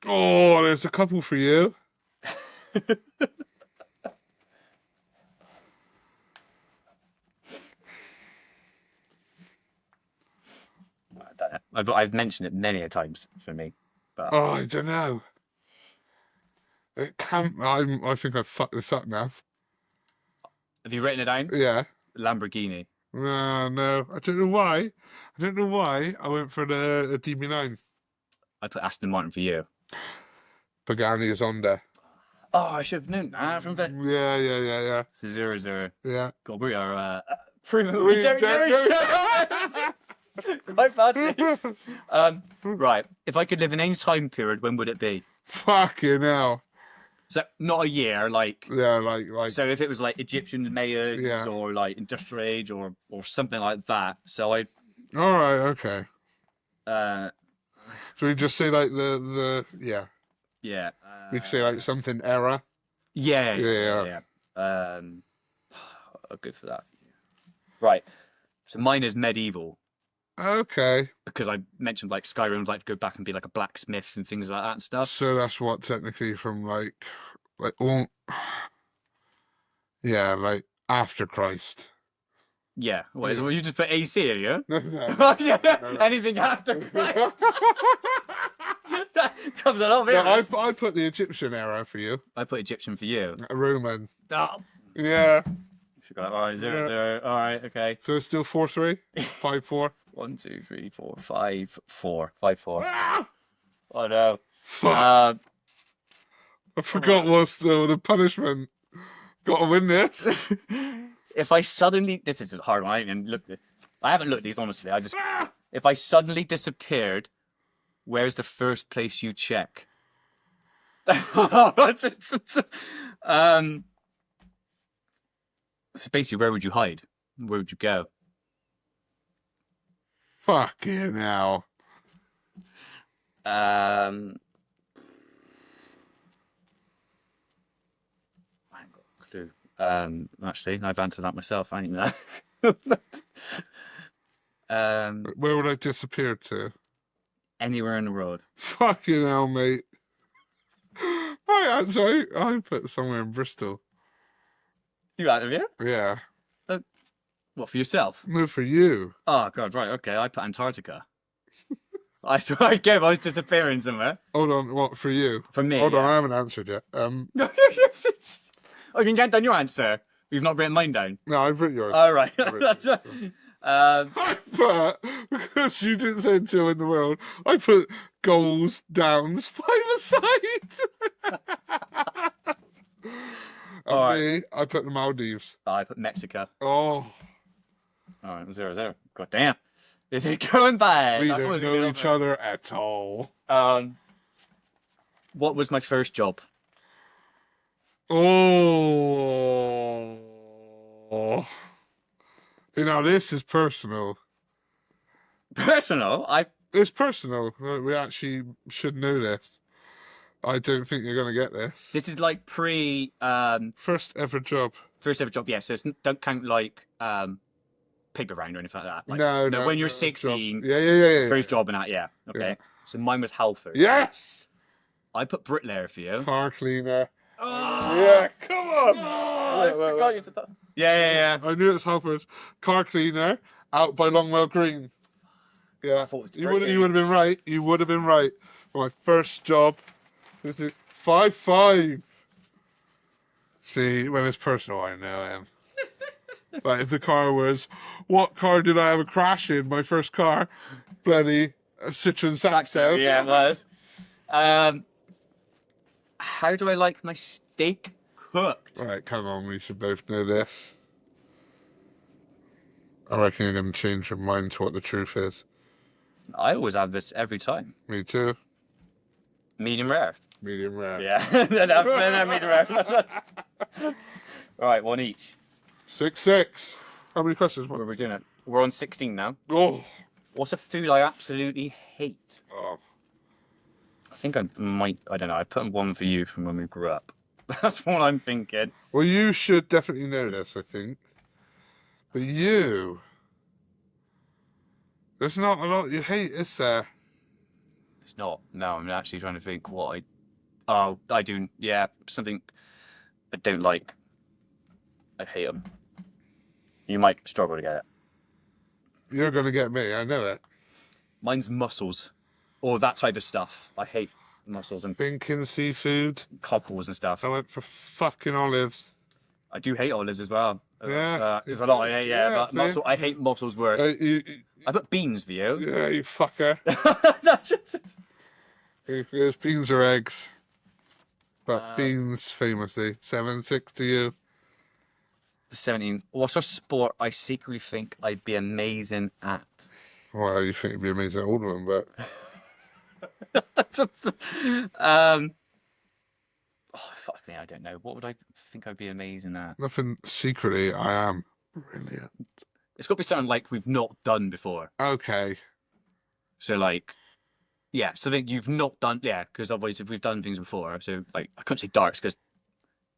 Oh, there's a couple for you. I've mentioned it many a times for me, but Oh, I don't know. It can't. I think I've fucked this up now. have you written it down? Yeah. Lamborghini. No. I don't know why. I went for the DB9. I put Aston Martin for you. Pagani is Honda. Oh, I should have known that from the. Yeah. It's a 0-0. Yeah. God, we are proving we don't know each other. Quite badly. Right. If I could live in any time period, when would it be? Fucking hell. So not a year, like. Yeah, like. So if it was like Egyptian Mayans Yeah. or like Industrial Age or something like that. So I. All right. Okay. Uh. So we just say like the yeah. Yeah. We could say like something era. Yeah. I'll go for that. Right. So mine is medieval. Okay. Because I mentioned like Skyrim would like to go back and be like a blacksmith and things like that and stuff. So that's what technically from like all. Yeah, like after Christ. Yeah. What is it? Well, you just put AC in, yeah? No. Anything after Christ. That comes a lot of it. I put the Egyptian era for you. I put Egyptian for you. Roman. Oh. Yeah. All right, 0-0. All right, okay. So it's still 4-3? 5-4? 1, 2, 3, 4, 5, 4. 5-4. Ah! Oh no. Fuck. I forgot what's the punishment. Gotta win this. If I suddenly, this is a hard one. I haven't looked at these honestly. If I suddenly disappeared, where's the first place you check? So basically, where would you hide? Where would you go? Fucking hell. Actually, I've answered that myself. I ain't know. Where would I disappear to? Anywhere in the world. Fucking hell, mate. I put somewhere in Bristol. You out of here? Yeah. What, for yourself? No, for you. Oh, God, right, okay. I put Antarctica. I swear I gave I was disappearing somewhere. Hold on, what, for you? For me, Hold on, yeah. I haven't answered yet. Oh, you can get down your answer. You've not written mine down. No, I've written yours. Oh, right. That's right. I put, because you didn't say 2 in the world, I put goals, downs, 5 aside. Right. I put the Maldives. I put Mexico. Oh. All right, 0-0. God damn. Is it going bad? We don't know each other at all. What was my first job? Oh. You know, this is personal. Personal? It's personal. We actually should know this. I don't think you're going to get this. This is like pre... First ever job. First ever job, yes. Yeah, so don't count like paper round or anything like that. Like, No. When you're 16, yeah. first job and that, yeah. Okay. Yeah. So mine was Halford. Yes! I put bricklayer for you. Car cleaner. Oh! Yeah, come on! Oh, Yeah. I knew it was Halford's. Car cleaner out by Longwell Green. Yeah. You would have been right. You would have been right. My first job. This is 5-5. See, when it's personal, I know him. But if the car was, what car did I have a crash in? My first car, bloody Citroen Saxo. Yeah, it was. How do I like my steak cooked? Right, come on, we should both know this. I reckon you're going to change your mind to what the truth is. I always have this every time. Me too. Medium rare. Medium rare. Yeah, no, medium rare. Right, one each. 6-6. How many questions? We're doing it. We're on 16 now. Oh. What's a food I absolutely hate? Oh. I think I might, I don't know, I put one for you from when we grew up. That's what I'm thinking. Well, you should definitely know this, I think. But you... There's not a lot you hate, is there? It's not. No, I'm actually trying to think what I do, yeah, something I don't like. I hate them. You might struggle to get it. You're going to get me, I know it. Mine's mussels. Or that type of stuff. I hate mussels and Thinking seafood. cockles and stuff. I went for fucking olives. I do hate olives as well. Yeah. There's a lot I hate, yeah. But I hate mussels worse. I put beans for you. Yeah, you fucker. There's beans or eggs. But beans, famously. 7-6 to you. 17. What's a sport I secretly think I'd be amazing at? Well, you think you'd be amazing at all of them, but... Fuck me, I don't know. What would I think I'd be amazing at? Nothing secretly, I am brilliant. It's got to be something like we've not done before. Okay. So like, yeah, something you've not done, yeah, because otherwise if we've done things before, so like, I couldn't say darts because,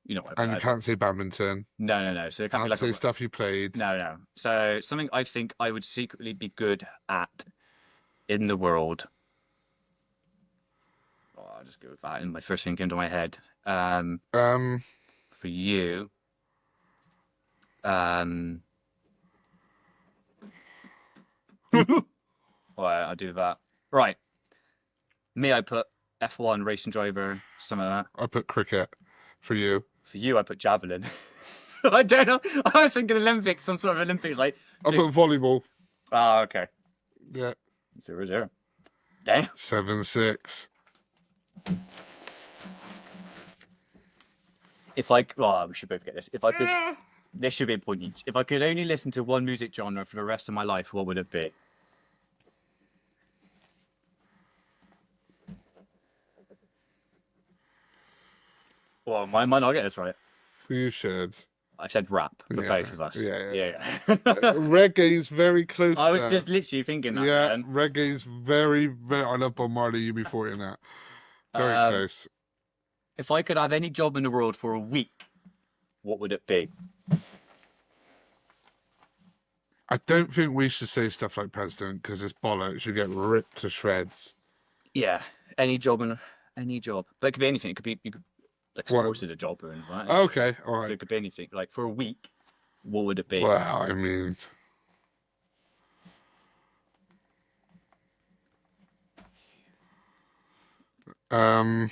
you know. And you can't say badminton. No. So it can't be like say stuff you played. No. So something I think I would secretly be good at in the world. Oh, I'll just go with that. And my first thing came to my head. For you, well, I'll do that. Right. Me, I put F1 racing driver, something like that. I put cricket for you. For you, I put javelin. I don't know. I was thinking Olympics, some sort of Olympics, like. I put volleyball. Oh, okay. Yeah. 0-0. Damn. 7-6. If I, well, we should both get this. If I could, this should be a point each. If I could only listen to one music genre for the rest of my life, what would it be? Well, might not get this right. You should. I've said rap for both of us. Yeah. Reggae's very close. I was just literally thinking that. Yeah, man. reggae's very. I love Bob Marley. You before in that. Very close. If I could have any job in the world for a week, what would it be? I don't think we should say stuff like president because it's bollocks. You get ripped to shreds. Yeah, any job and any job, but it could be anything. It could be you could like What? sports is a job or anything, right? Okay, all So right. it could be anything. Like for a week, what would it be? Well, I mean, um,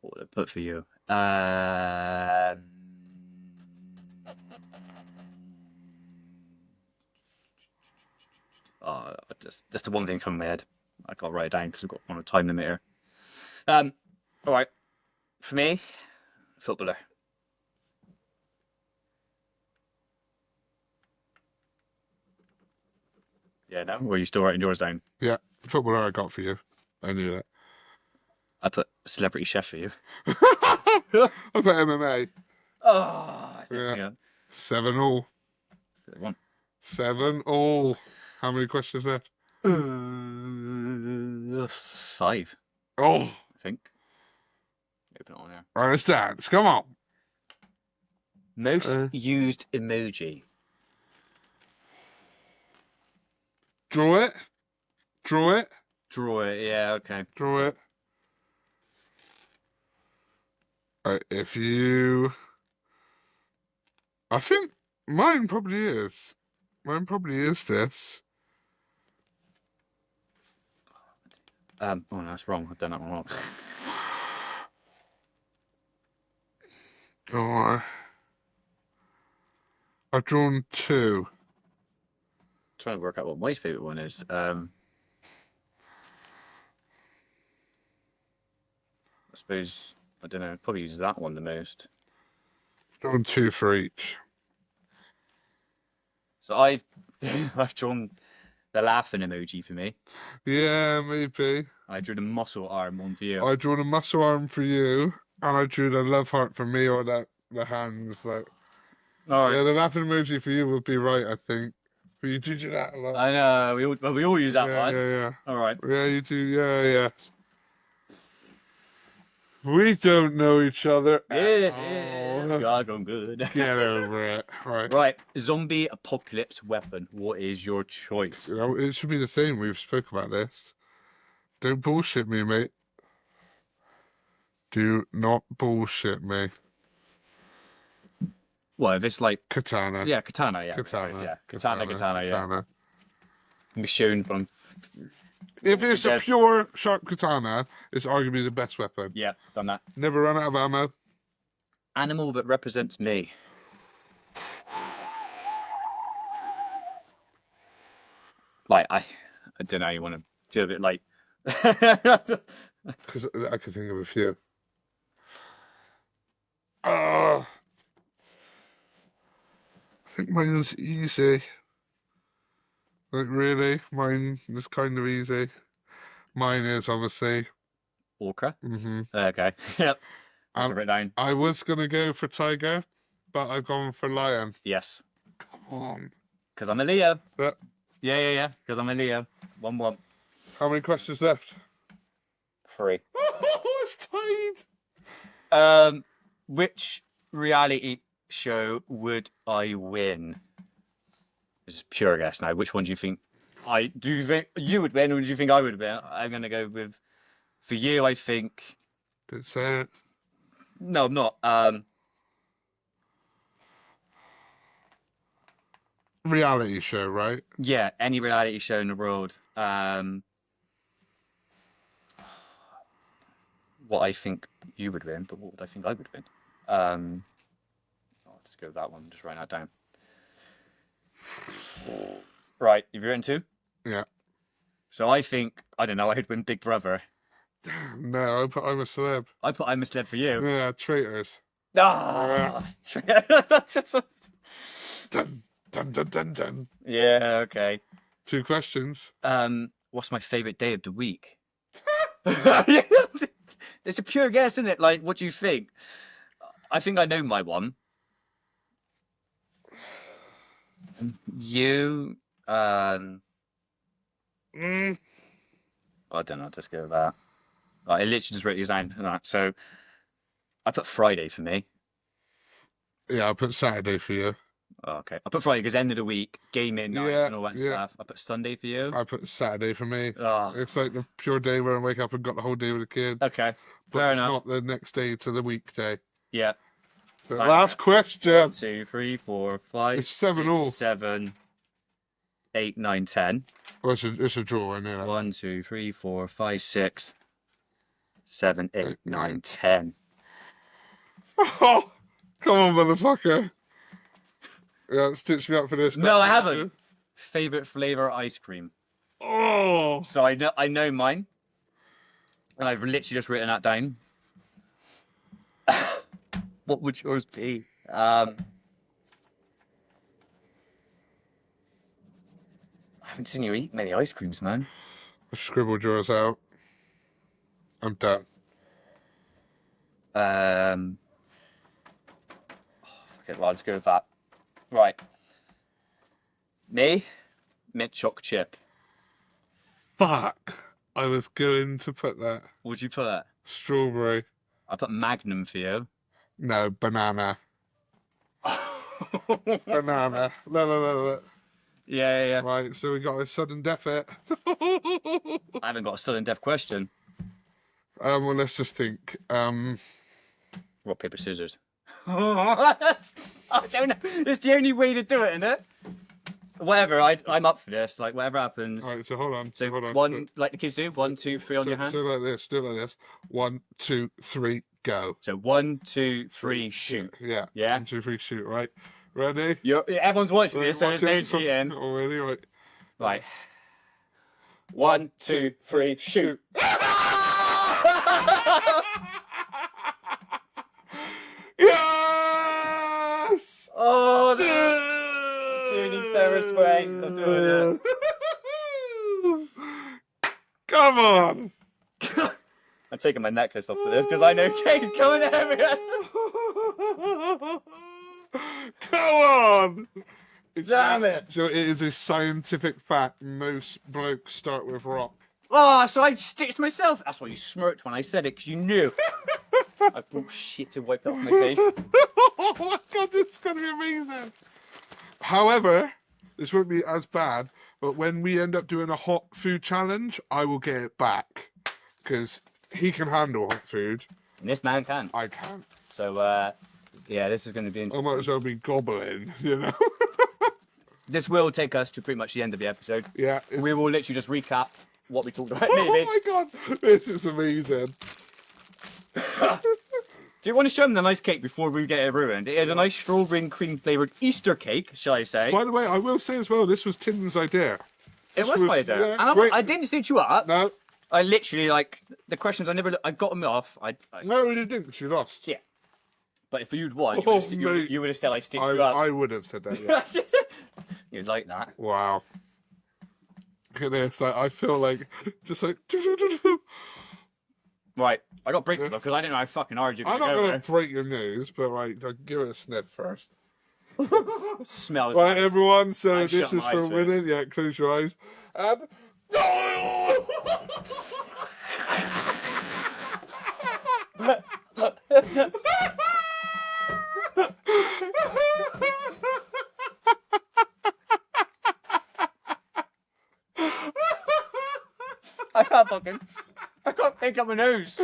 What would I put for you? Just that's the one thing coming in my head. I got to write it down because we've got on a time limit here. All right. For me, footballer. Yeah, no. Or are you still writing yours down? yeah, footballer I got for you. I knew that. I put celebrity chef for you. I put MMA. Oh, I think, Yeah. 7-all. One. 7-all. How many questions left? 5, Oh, I think. Open it on there. understand. Come on. Most used emoji. Draw it. Draw it. Draw it. Yeah. Okay. Draw it. If you... I think mine probably is. Mine probably is this. Oh no, that's wrong. I've done that one wrong. Or I've drawn 2. Trying to work out what my favorite one is. I suppose I don't know. I'd probably use that one the most. Drawn 2 for each. So I've I've drawn the laughing emoji for me. Yeah, maybe. I drew the muscle arm one for you. I drew the muscle arm for you, and I drew the love heart for me, or the hands. Like, All right. yeah, the laughing emoji for you would be right, I think. But you do that a lot. I know. We all use that one. Yeah. All right. Yeah, you do. Yeah. We don't know each other. Yes, All. God, I'm good. Get over it. Right. Right. Zombie apocalypse weapon. What is your choice? You know, it should be the same. We've spoke about this. Don't bullshit me, mate. Do not bullshit me. Well, if it's like Katana. yeah, katana, yeah, Katana. yeah, katana, yeah. Michonne from If it's a Dead. pure sharp katana, it's arguably the best weapon. Yeah, done that. Never run out of ammo. Animal that represents me. Like I don't know. You want to feel a bit like. Because I can think of a few. I think mine was easy. Like, really? Mine was kind of easy. Mine is, obviously. Orca. Mm-hmm. Okay. Yep. Write it down. I was going to go for tiger, but I've gone for lion. Yes. Come on. Because I'm a Leo. But, Yeah. Because I'm a Leo. 1-1. how many questions left? 3. Oh, it's tied. Which reality show would I win? This is pure guess now. Which one do you think do you think you would win, or do you think I would win? I'm gonna go with for you. I think Don't say it. no, I'm not. Reality show, right? Yeah, any reality show in the world. What I think you would win, but what would I think I would win? I'll just go with that one. Just write that down. Right, you've written 2? Yeah. So I think, I don't know, I would win Big Brother. No, I put I'm a celeb. I put I'm misled for you. Yeah, traitors. Ah! Dun, dun, dun, dun, dun. Yeah, okay. 2 questions. What's my favourite day of the week? It's a pure guess, isn't it? Like, what do you think? I think I know my one. You, I don't know, just go with that. I literally just wrote these down. Right, so I put Friday for me. Yeah, I put Saturday for you. Oh, okay. I put Friday because end of the week, gaming night Yeah, and all that yeah. stuff. I put Sunday for you. I put Saturday for me. Oh, It's like the pure day where I wake up and got the whole day with the kids. okay. But Fair it's enough. not the next day to the weekday. Yeah. So Right. last question. 1, 2, 3, 4, 5, It's 7 all. 7, 8, 9, 10. Well, it's a draw, I know that. 1, 2, 3, 4, 5, 6, 7, 8, 9, 10. Oh, come on, motherfucker. Yeah, stitch me up for this. No, I haven't. Favorite flavor ice cream. Oh. So I know mine, and I've literally just written that down. What would yours be? I haven't seen you eat many ice creams, man. I scribbled yours out. I'm done. Okay, well, I'll just go with that. Right. Me, mint choc chip. Fuck. I was going to put that. What'd you put? Strawberry. I put Magnum for you. No, banana. Banana. No. Yeah. Right, so we got a sudden death hit. I haven't got a sudden death question. Well, let's just think. Rock, paper, scissors. I don't know. It's the only way to do it, isn't it? Whatever, I'm up for this. Like, whatever happens. Right, so hold on. So hold on. one, like the kids do, 1, 2, 3 on your hands. So like this, do it like this. 1, 2, 3, go. So 1, 2, 3, shoot. Yeah. Yeah. 1, 2, 3, shoot. Right. Ready? Everyone's watching this, so there's no Watching. cheating. Already, right. Right. 1, 2, 3, shoot. Yes! Oh, that's the only fairest way of doing it. Come on! I'm taking my necklace off for this because I know Kate's coming over here. Come on! Damn it! So it is a scientific fact. Most blokes start with rock. Oh, so I stitched myself. That's why you smirked when I said it, because you knew. I brought shit to wipe it off my face. Oh my god, this is going to be amazing. However, this won't be as bad, but when we end up doing a hot food challenge, I will get it back. Because he can handle hot food. And this man can. I can't. So, yeah, this is going to be... I might as well be gobbling, you know? This will take us to pretty much the end of the episode. Yeah. We will literally just recap what we talked about. Oh my god, this is amazing. Do you want to show them the nice cake before we get it ruined? It is a nice strawberry and cream flavoured Easter cake, shall I say. By the way, I will say as well, this was Tin's idea. It was my idea. Yeah, and I didn't stitch you up. No. I literally, like, the questions I got them off. No, you didn't, she lost. Yeah. But if you'd won, Oh, you would have said I stitched you up. I would have said that, yeah. You'd like that. Wow. Look at this, like, I feel like, just like... Right, I got braces off because I didn't know how fucking hard you're I'm going to not go going to break your news, but like, I'll give it a sniff first. Smells right, nice. everyone, so I've this shut is my for eyes winning. first. Yeah, close your eyes. And... I can't pick up my nose.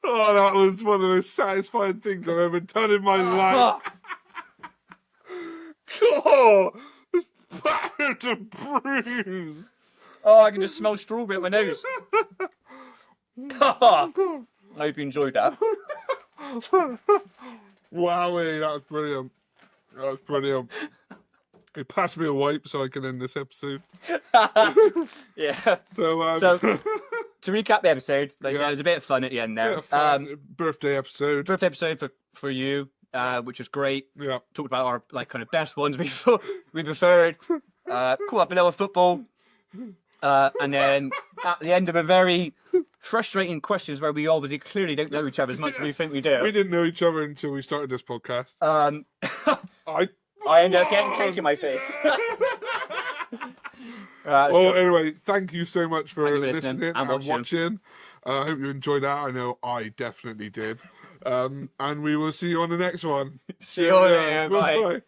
Oh, that was one of the most satisfying things I've ever done in my life. God, it's battered and bruised. Oh, I can just smell strawberry at my nose. I hope you enjoyed that. Wowie, that was brilliant. That was brilliant. It passed me a wipe so I can end this episode. Yeah. So, to recap the episode, like I said, it was a bit of fun at the end there. Birthday episode. Birthday episode for you, which was great. Yeah. Talked about our kind of best ones we preferred. Caught up a little football. And then at the end of a very frustrating questions where we obviously clearly don't know each other as much as we think we do. We didn't know each other until we started this podcast. I ended up getting cake in my face. Well, anyway, thank you so much for listening and watching. I hope you enjoyed that. I know I definitely did. And we will see you on the next one. See you later. Bye.